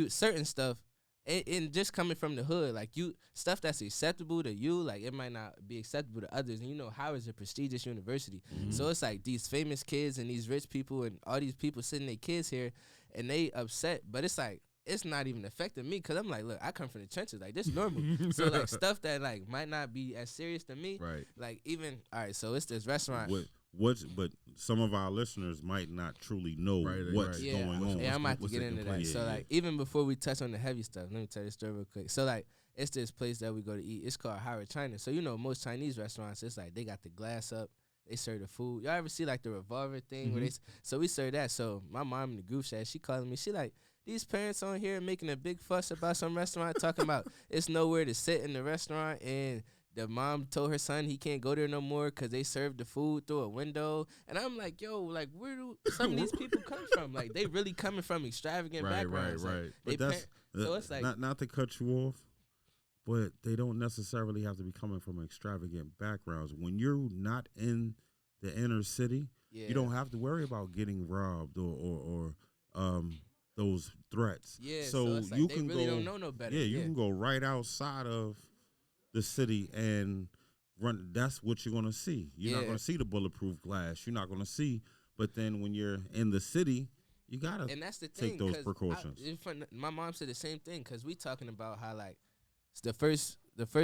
certain stuff, and just coming from the hood, like stuff that's acceptable to you, like it might not be acceptable to others. And you know, Howard's a prestigious university. So it's like these famous kids and these rich people and all these people sending their kids here and they upset. But it's like, it's not even affecting me because I'm like, look, I come from the trenches. Like, this normal. So, like, stuff that, like, might not be as serious to me. Right. Like, even, all right, so it's this restaurant. but some of our listeners might not truly know what's going on. Yeah, I'm about to get into that. So like, even before we touch on the heavy stuff, let me tell you a story real quick. So like, it's this place that we go to eat. It's called Howard China. So you know, most Chinese restaurants, it's like they got the glass up. They serve the food. Y'all ever see like the revolver thing where so we serve that. So my mom in the group chat, she calling me. She like, these parents on here making a big fuss about some restaurant, talking about it's nowhere to sit in the restaurant, and the mom told her son he can't go there no more because they served the food through a window. And I'm like, yo, like, where do some of these people come from? Like, they really coming from extravagant backgrounds. Right. Like, but that's so it's like not to cut you off, but they don't necessarily have to be coming from extravagant backgrounds. When you're not in the inner city, you don't have to worry about getting robbed or those threats. Yeah, so it's like you they can really go. don't know no better. Yeah, you can go right outside of the city and run. That's what you're gonna see. You're not gonna see the bulletproof glass. You're not gonna see. But then when you're in the city, you gotta and that's the take thing, those precautions. My mom said the same thing because we talking about how like the first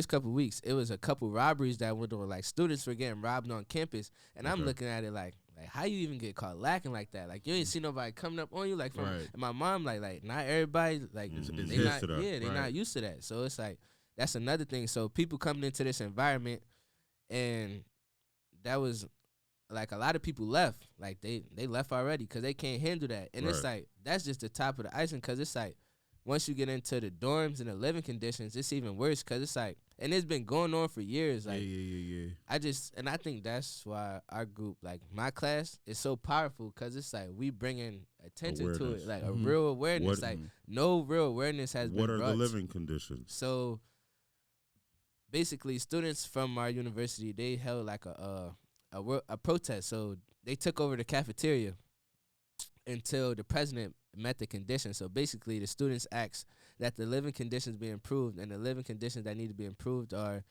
couple of weeks it was a couple robberies that went on. Like students were getting robbed on campus, and I'm looking at it like how you even get caught lacking like that? Like you ain't see nobody coming up on you like from. And my mom like not everybody like they not not used to that. So it's like that's another thing. So people coming into this environment, and that was like a lot of people left. Like they left already because they can't handle that. And it's like that's just the top of the icing because it's like once you get into the dorms and the living conditions, it's even worse because it's like, and it's been going on for years. Like, I think that's why our group, like my class, is so powerful because it's like we bringing attention to it, like a real awareness. No real awareness has been brought. What are the living conditions? So basically, students from our university, they held like a protest. So they took over the cafeteria until the president met the conditions. So basically, the students asked that the living conditions be improved, and the living conditions that need to be improved are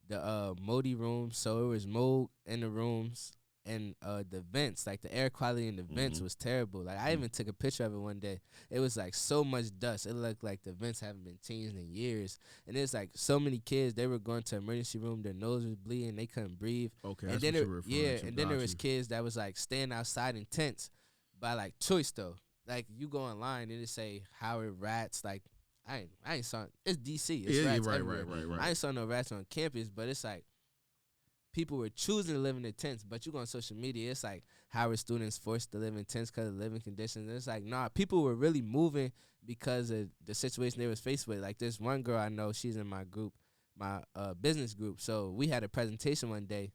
the moldy rooms. So it was mold in the rooms, and the vents, like the air quality in the vents was terrible. Like I even took a picture of it one day. It was like so much dust. It looked like the vents haven't been changed in years. And it's like so many kids, they were going to emergency room, their nose was bleeding, they couldn't breathe. Okay, and that's then what you're referring to. and then there was kids that was like staying outside in tents by like choice though. Like you go online and it say Howard rats. Like I ain't saw it's DC. It's rats everywhere. Right. I ain't saw no rats on campus, but it's like people were choosing to live in the tents. But you go on social media, it's like Howard students forced to live in tents because of living conditions. And it's like nah, people were really moving because of the situation they was faced with. Like this one girl I know, she's in my group, my business group. So we had a presentation one day.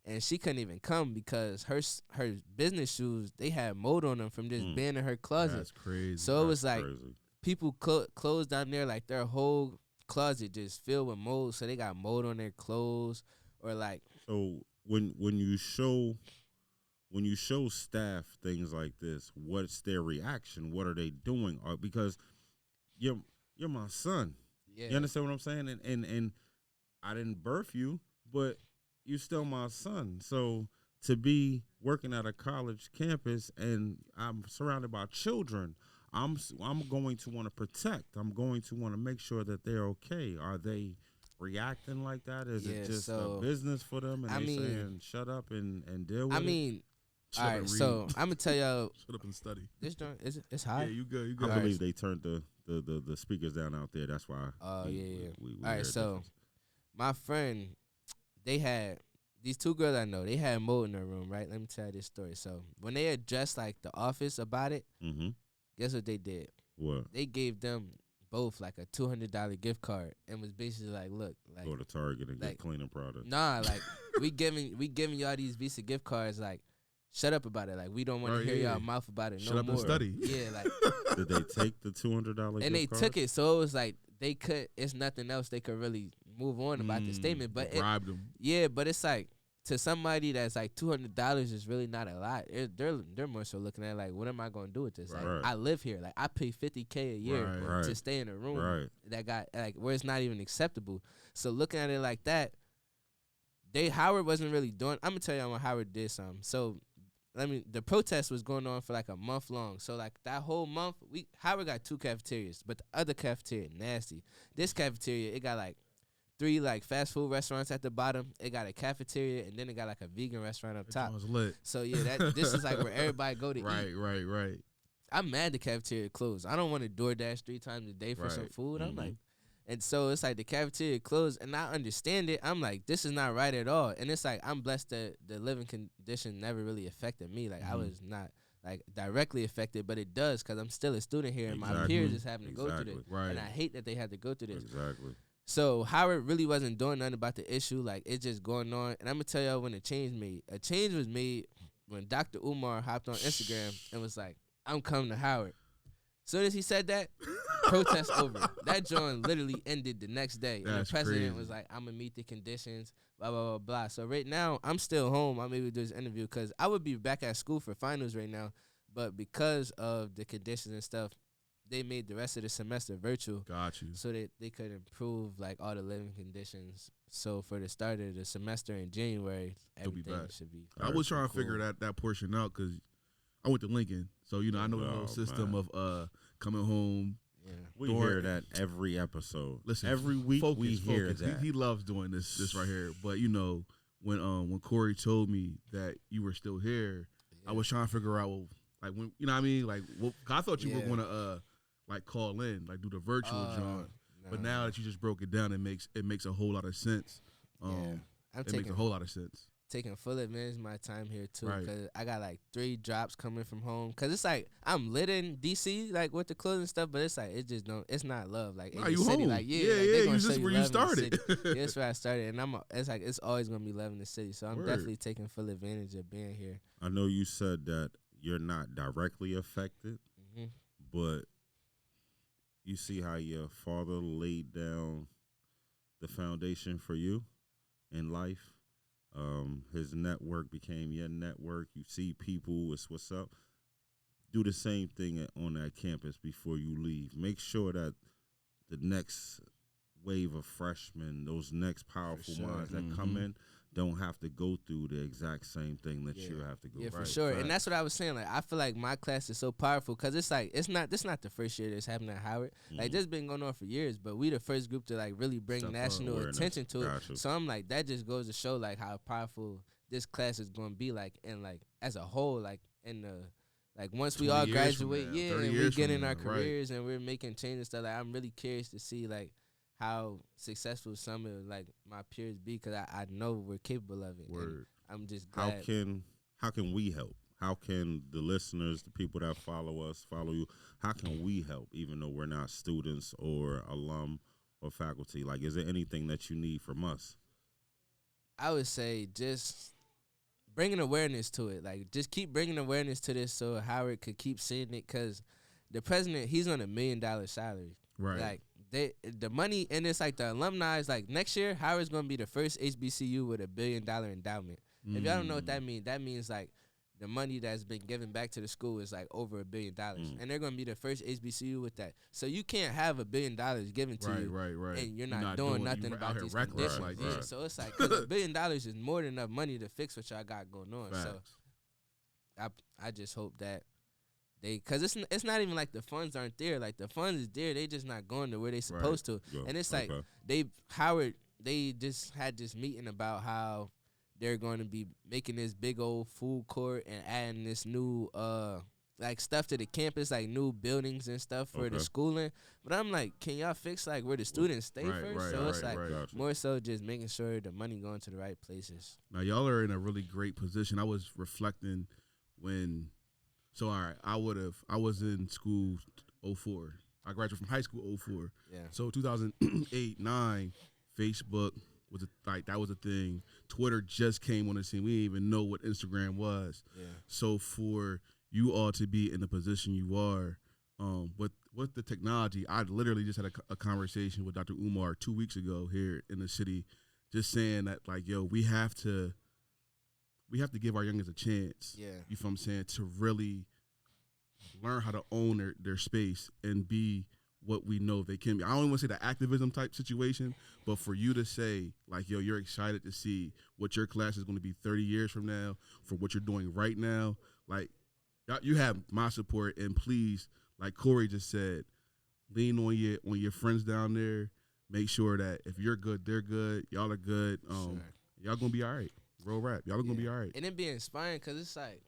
And she couldn't even come because her business shoes, they had mold on them from just being in her closet. That's crazy. So it was like people clothes down there, like their whole closet just filled with mold. So they got mold on their clothes or like. So when you show staff things like this, what's their reaction? What are they doing? Because you're my son. Yeah. You understand what I'm saying? And I didn't birth you, but you're still my son. So to be working at a college campus and I'm surrounded by children, I'm going to want to protect. I'm going to want to make sure that they're okay. Are they reacting like that? Is it just a business for them and saying shut up and deal with it? All right, so I'm gonna tell y'all. Shut up and study. This joint it's high. Yeah, you good. I believe they turned the speakers down out there. That's why. We all right, so my friend, they had these two girls I know. They had mold in their room, right? Let me tell you this story. So when they addressed like the office about it, guess what they did? What? They gave them both like a $200 gift card and was basically like, look, like go to Target and get cleaning products. Nah, like we giving y'all these Visa gift cards. Like, shut up about it. Like we don't want to hear y'all mouth about it. Shut up more. And study. Yeah, like. Did they take the $200? And they took it, so it was like they could. It's nothing else they could really move on about the statement. But bribed them. Yeah, but it's like to somebody that's like $200 is really not a lot. They're more so looking at like, what am I gonna do with this? Like I live here. Like I pay $50K a year to stay in a room that got like where it's not even acceptable. So looking at it like that, Howard wasn't really doing. I'm gonna tell y'all when Howard did something. So. The protest was going on for like a month long. So like that whole month, Howard got 2 cafeterias, but the other cafeteria nasty. This cafeteria, it got like 3 like fast food restaurants at the bottom. It got a cafeteria, and then it got like a vegan restaurant up top. Lit. So yeah, this is like where everybody go to eat. Right. I'm mad the cafeteria closed. I don't want to DoorDash 3 times a day for some food. I'm like, and so it's like the cafeteria closed, and I understand it. I'm like, this is not right at all. And it's like I'm blessed that the living condition never really affected me. Like I was not like directly affected, but it does because I'm still a student here, and my peers is having to go through this. Right. And I hate that they had to go through this. Exactly. So Howard really wasn't doing nothing about the issue. Like it's just going on. And I'm gonna tell y'all when a change made. A change was made when Dr. Umar hopped on Instagram and was like, I'm coming to Howard. Soon as he said that, protest over. That joint literally ended the next day. And the president was like, I'm going to meet the conditions, blah, blah, blah, blah. So right now, I'm still home. I'm able to do this interview because I would be back at school for finals right now. But because of the conditions and stuff, they made the rest of the semester virtual. Got you. So that they could improve like all the living conditions. So for the start of the semester in January, everything should be. I was trying to figure that portion out because I went to Lincoln, so I know the whole system of coming home. Yeah. We hear that every episode. Listen, every week we hear that. He loves doing this right here. But when Corey told me that you were still here, I was trying to figure out like when what I mean, like I thought you were going to like call in, like do the virtual joint. No. But now that you just broke it down, it makes a whole lot of sense. Makes a whole lot of sense. Taking full advantage of my time here too, because I got like 3 drops coming from home. Cause it's like I'm lit in DC, like with the clothes and stuff, but it's like it's not love. Like in the city, home? like you just where you started. That's where I started, and it's always gonna be love in the city. So I'm definitely taking full advantage of being here. I know you said that you're not directly affected, but you see how your father laid down the foundation for you in life. His network became your network. You see people, it's what's up. Do the same thing on that campus before you leave. Make sure that the next wave of freshmen, those next powerful minds that come in, don't have to go through the exact same thing that you have to go through. Yeah, for sure. And that's what I was saying. Like, I feel like my class is so powerful because it's like this not the first year that's happening at Howard. Like, this been going on for years, but we the first group to like really bring national attention to it. So I'm like, that just goes to show like how powerful this class is going to be like, and like as a whole, like in the like once we all graduate, and we get in our careers and we're making changes and stuff. Like, I'm really curious to see like how successful some of like my peers be because I know we're capable of it. Word. I'm just glad. How can we help? How can the listeners, the people that follow us, follow you? How can we help, even though we're not students or alum or faculty? Like, is there anything that you need from us? I would say just bringing awareness to it. Like, just keep bringing awareness to this so Howard could keep seeing it because the president, he's on $1 million salary. Right. Like, the money, and it's like the alumni is like next year, Howard's going to be the first HBCU with $1 billion endowment. If y'all don't know what that means like the money that's been given back to the school is like over $1 billion. And they're going to be the first HBCU with that. So you can't have $1 billion given to you. Right. And you're not doing nothing about these conditions. Like So it's like, because $1 billion is more than enough money to fix what y'all got going on. Facts. So I just hope that because it's not even like the funds aren't there. Like the funds is there, they just not going to where they supposed to. Yeah. And it's like they just had this meeting about how they're going to be making this big old food court and adding this new like stuff to the campus, like new buildings and stuff for the schooling. But I'm like, can y'all fix like where the students stay first? So it's like more so just making sure the money going to the right places. Now y'all are in a really great position. I was reflecting when. So, all right, I was in school 04. I graduated from high school 04. Yeah. So, 2008, 9, Facebook was that was a thing. Twitter just came on the scene. We didn't even know what Instagram was. Yeah. So, for you all to be in the position you are, with the technology, I literally just had a conversation with Dr. Umar 2 weeks ago here in the city, just saying that, like, yo, we have to give our youngins a chance. Yeah. You feel what I'm saying? To really learn how to own their space and be what we know they can be. I don't even want to say the activism type situation, but for you to say, like, yo, you're excited to see what your class is going to be 30 years from now, for what you're doing right now, like, you have my support. And please, like Corey just said, lean on your friends down there. make sure that if you're good, they're good. Y'all are good. Y'all gonna be all right. Real rap. Y'all are gonna be all right. And it be inspiring because it's like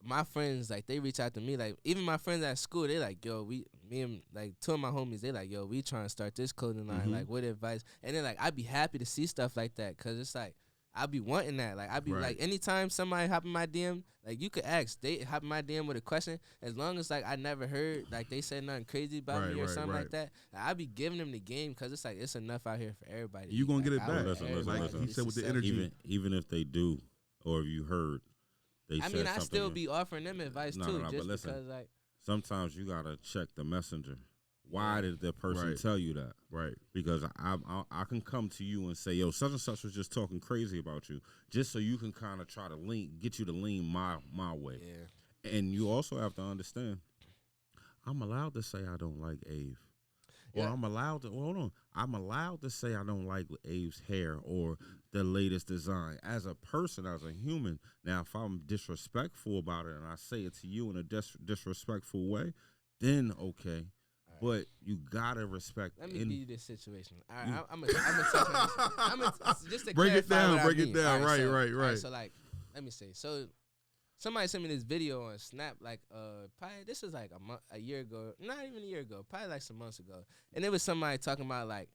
my friends, like they reach out to me, like even my friends at school, they like, yo, me and like two of my homies, they like, yo, we trying to start this clothing line. Like, what advice? And then like I'd be happy to see stuff like that because it's like I be wanting that. Like I be like, anytime somebody hop in my DM, like you could ask, they hop in my DM with a question, as long as like I never heard like they said nothing crazy about me or something like that, like, I be giving them the game because it's like it's enough out here for everybody. You gonna get it back. Listen. He said with the energy, even if they do, or if you heard, they said something. I still be offering them advice too, just but listen, because like sometimes you gotta check the messenger. Why did the person tell you that? Right. Because I can come to you and say, yo, such and such was just talking crazy about you, just so you can kind of try to get you to lean my way. Yeah. And you also have to understand, I'm allowed to say I don't like Ave. Or I'm allowed to say I don't like Ave's hair or the latest design. As a person, as a human, now if I'm disrespectful about it and I say it to you in a disrespectful way, then okay. But you gotta respect. Let me give you this situation. All right, I'm gonna touch on this. Just to break it down. Right. Right. So like, let me say. So somebody sent me this video on Snap. Like, probably this was like a year ago. Not even a year ago. Probably like some months ago. And it was somebody talking about like,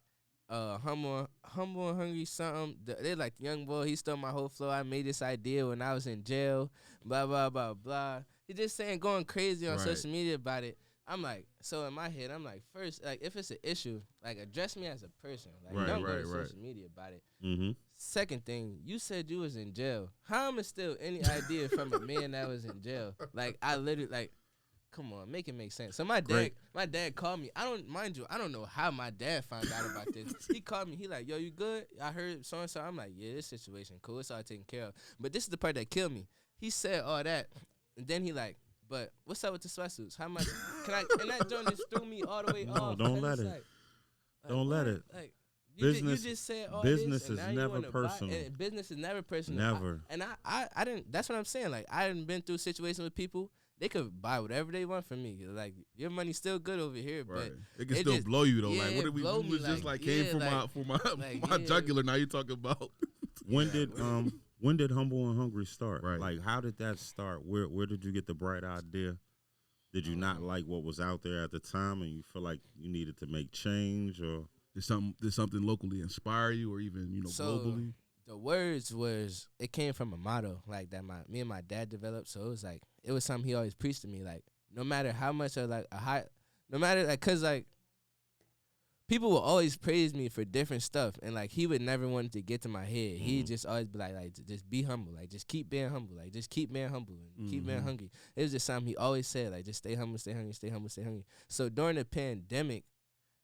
humble and hungry something. They're like, young boy, he stole my whole flow. I made this idea when I was in jail. Blah blah blah blah. He just saying going crazy on social media about it. I'm like, so in my head, I'm like, first, like, if it's an issue, like, address me as a person. Like, don't go to social media about it. Mm-hmm. Second thing, you said you was in jail. How am I still any idea from a man that was in jail? Like, I literally, like, come on, make it make sense. So my dad called me. I don't know how my dad found out about this. He called me. He like, yo, you good? I heard so-and-so. I'm like, yeah, this situation cool. It's all taken care of. But this is the part that killed me. He said all that, and then he like, but what's up with the sweatsuits? How much can I? And that joint just threw me all the way off. Don't let it. Don't let it. Like you just said all business this, is never personal. Business is never personal. Never. I didn't. That's what I'm saying. Like I didn't been through situations with people. They could buy whatever they want from me. Like your money's still good over here, but it can still just blow you though. Yeah, like what did we do? Was just like came from my jugular. Now you talking about When did Humble and Hungry start? Right. Like, how did that start? Where did you get the bright idea? Did you not like what was out there at the time, and you feel like you needed to make change, or did something locally inspire you, or even globally? The words it came from a motto like that me and my dad developed. So it was something he always preached to me. Like no matter how much of like no matter like, cause like people will always praise me for different stuff, and like he would never want to get to my head. He'd just always be like just be humble, like just keep being humble, like just keep being humble and keep being hungry. It was just something he always said, like just stay humble, stay hungry, stay humble, stay hungry. So during the pandemic,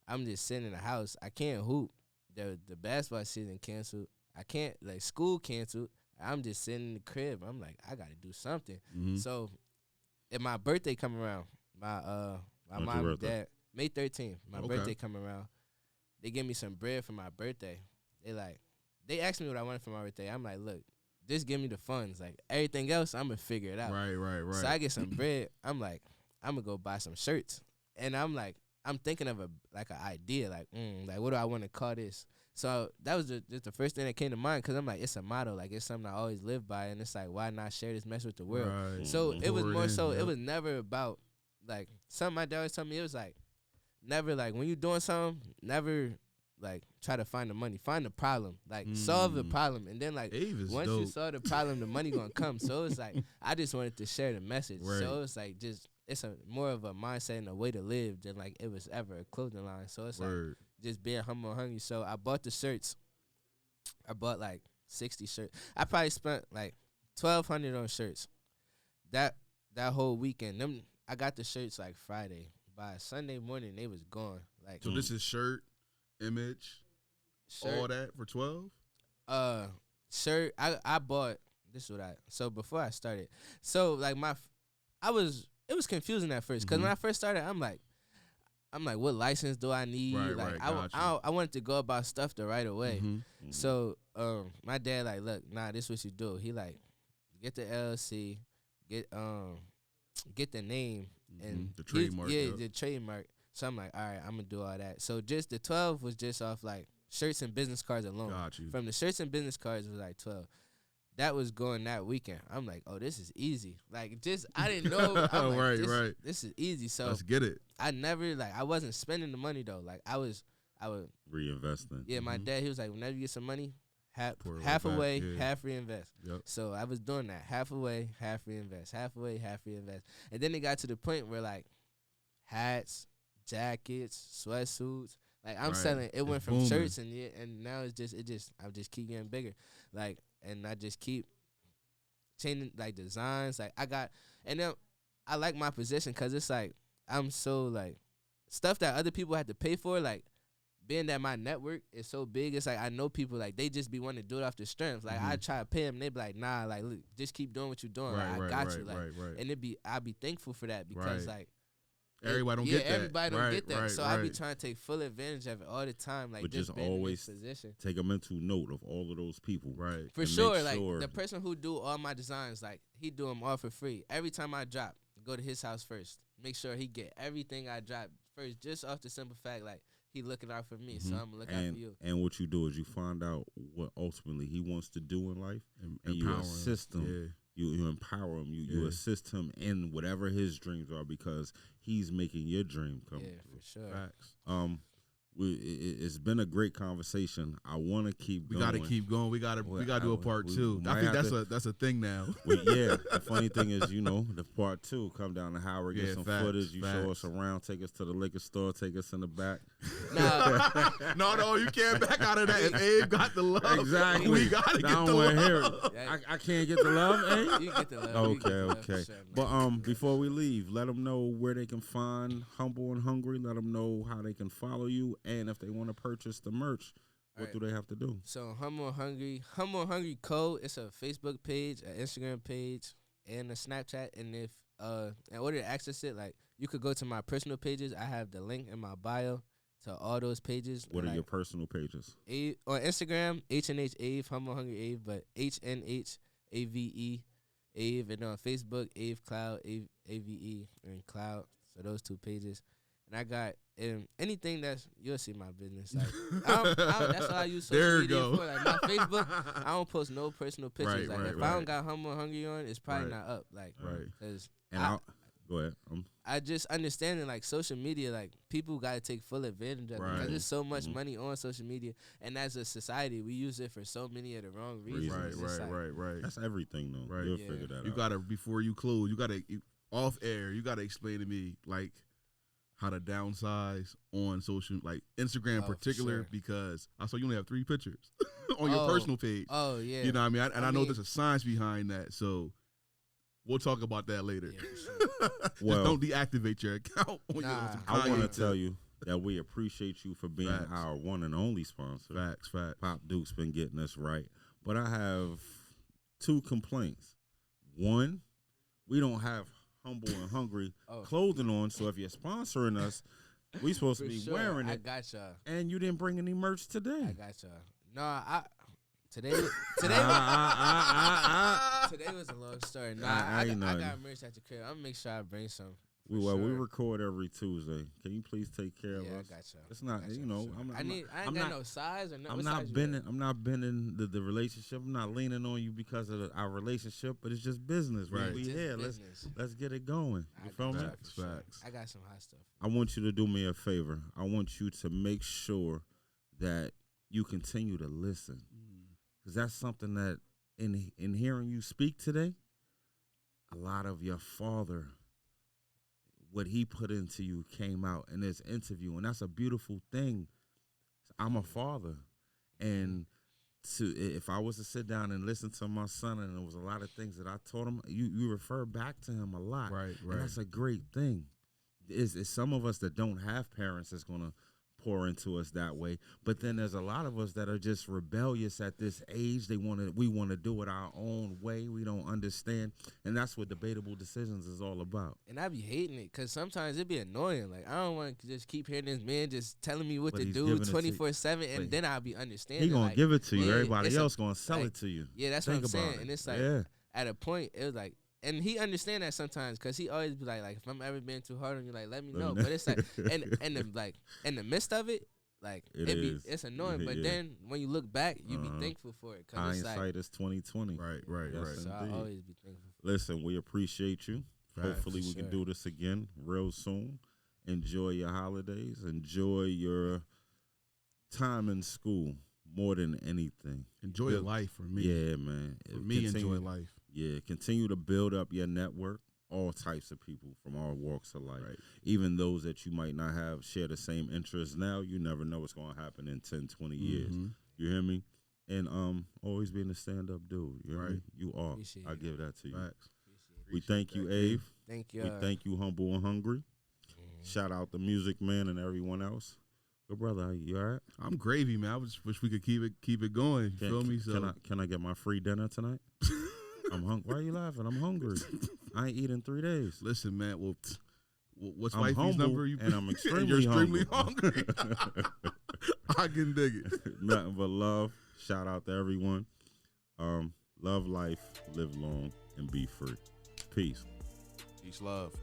I'm just sitting in the house. I can't hoop. The basketball season canceled. I can't school canceled. I'm just sitting in the crib. I'm like, I gotta do something. So if my birthday come around, my mom and dad, May 13th, my birthday come around. They give me some bread for my birthday. They asked me what I wanted for my birthday. I'm like, look, just give me the funds. Like everything else, I'm gonna figure it out. Right. So I get some bread. I'm like, I'm gonna go buy some shirts. And I'm like, I'm thinking of an idea. Like what do I want to call this? So that was just the first thing that came to mind, because I'm like, it's a motto. Like it's something I always live by, and it's like, why not share this message with the world? Right. So it was more so. It was never about like something my dad always told me. It was like, never like when you're doing something, never like try to find the money, find the problem, like solve the problem, and then like once you solve the problem, the money gonna come. So it's like I just wanted to share the message. Right. So it's like it's a more of a mindset and a way to live than like it was ever a clothing line. So it's like just being humble and hungry. So I bought the shirts. I bought like 60 shirts. I probably spent like $1,200 on shirts. That whole weekend. I got the shirts like Friday. By Sunday morning, they was gone. Like so, this is shirt, image, all that for 12. Shirt. I bought this. So before I started, so like it was confusing at first, because when I first started, I'm like, what license do I need? Right, I wanted to go about stuff the right way. So my dad like, look, this is what you do. He like, get the LLC, get the name. And the trademark. The trademark. So I'm like, all right, I'm gonna do all that. So just the 12 was just off like shirts and business cards alone. Got you. From the shirts and business cards, it was like 12. That was going that weekend. I'm like, oh, this is easy. Like, just, I didn't know. I'm like, right. This is easy. So let's get it. I never, like, I wasn't spending the money, though. Like, I would. Reinvesting. Yeah, my dad, he was like, whenever you get some money, half back, away, yeah. half reinvest. Yep. So I was doing that. Half away, half reinvest. Half away, half reinvest. And then it got to the point where, like, hats, jackets, sweatsuits. Like, I'm selling. It went from booming. shirts and now I just keep getting bigger. Like, and I just keep changing, like, designs. Like, and then I like my position because it's like, I'm so, like, stuff that other people had to pay for, like, being that my network is so big, it's like I know people, like, they just be wanting to do it off their strength. Like, I try to pay them, they be like, nah, like, look, just keep doing what you're doing. Like, I got you. Like, and I be thankful for that because, like, everybody don't get that. Everybody don't get that. So I be right. trying to take full advantage of it all the time. Like, But just always position. take a mental note of all of those people. Right. For sure. Like, the person who do all my designs, like, he do them all for free. Every time I drop, go to his house first. Make sure he get everything I drop first, just off the simple fact, like, he looking out for me, so I'm gonna look out for you. And what you do is you find out what ultimately he wants to do in life, and you assist him. Yeah. You empower him. You assist him in whatever his dreams are because he's making your dream come true. Yeah, for sure. Facts. It's been a great conversation. I want to keep going. We got to keep going. We got to do a part two. I think that's a thing now. Yeah. The funny thing is, the part two, come down to Howard, get some footage. You show us around, take us to the liquor store, take us in the back. No, you can't back out of that. If Abe got the love, exactly. We got to get the love. Hear it. I can't get the love, Abe? You get the love. Okay. Sure, but before we leave, let them know where they can find Humble and Hungry. Let them know how they can follow you. And if they want to purchase the merch, what do they have to do? So Humble and Hungry Co. It's a Facebook page, an Instagram page, and a Snapchat. And if in order to access it, like, you could go to my personal pages. I have the link in my bio to all those pages. What are your personal pages? On Instagram, HNH Ave, Humble Hungry Ave, but HNH AVE Ave, and on Facebook, Ave Cloud AVE and Cloud. So those two pages. And I got anything you'll see my business. Like, that's all I use social media for. Like, my Facebook, I don't post no personal pictures. If I don't got Humble and Hungry on, it's probably not up. Like, because go ahead. I just understanding, like, social media, like, people got to take full advantage of it because there's so much money on social media, and as a society, we use it for so many of the wrong reasons. Right. That's everything, though. Right. You'll figure that out. You gotta, before you close, off air, you gotta explain to me, like, how to downsize on social, like Instagram in particular, because I saw you only have 3 pictures on your personal page. Oh, yeah. You know what I mean? I know there's a science behind that, so we'll talk about that later. Yeah, for sure. Just don't deactivate your account. I want to tell you that we appreciate you for being our one and only sponsor. Facts. Pop Duke's been getting us right. But I have 2 complaints. One, we don't have Humble and Hungry clothing on, so if you're sponsoring us, we supposed to be wearing it. I got y'all. And you didn't bring any merch today. I got y'all. No, today was a long story. No, I got merch at the crib. I'm gonna make sure I bring some. We record every Tuesday. Can you please take care of us? I got y'all. It's not, I ain't got no size or nothing. I'm not bending the relationship. I'm not leaning on you because of our relationship, but it's just business, right? We here. Let's get it going. You feel me? Facts. I got some hot stuff. I want you to do me a favor. I want you to make sure that you continue to listen, because that's something that in hearing you speak today, a lot of your father, what he put into you came out in this interview, and that's a beautiful thing. I'm a father, and if I was to sit down and listen to my son, and there was a lot of things that I taught him, you refer back to him a lot, right. And that's a great thing. It's some of us that don't have parents that's gonna pour into us that way, but then there's a lot of us that are just rebellious at this age. We want to do it our own way. We don't understand, and that's what Debatable Decisions is all about. And I be hating it because sometimes it be annoying. Like, I don't want to just keep hearing this man just telling me what to do 24/7, and then I'll be understanding. He gonna give it to you. Everybody else gonna sell it to you. Yeah, that's what I'm saying. And it's like, at a point, it was like, and he understand that sometimes because he always be like if I'm ever being too hard on you, like let me know. But it's like in the midst of it, like it's annoying. But then when you look back, you be thankful for it. Hindsight is 2020. Right. So I always be thankful. Listen, we appreciate you. Hopefully we can do this again real soon. Enjoy your holidays. Enjoy your time in school more than anything. Enjoy life for me. Yeah, man. For me, enjoy life. Yeah, continue to build up your network. All types of people from all walks of life. Right. Even those that you might not share the same interests now, you never know what's going to happen in 10, 20 years. You hear me? And always being a stand-up dude. You hear me? You are. Appreciate I give that to you. Facts. We thank you, Ave. Thank you. We thank you, Humble and Hungry. Shout out the Music Man and everyone else. Good brother, you all right? I'm gravy, man. I just wish we could keep it going. You feel me? So can I get my free dinner tonight? I'm hungry. Why are you laughing? I'm hungry. I ain't eaten 3 days. Listen, man. Well, what's I'm wifey's number? And I'm extremely you're extremely hungry. I can dig it. Nothing but love. Shout out to everyone. Love life, live long, and be free. Peace. Peace, love.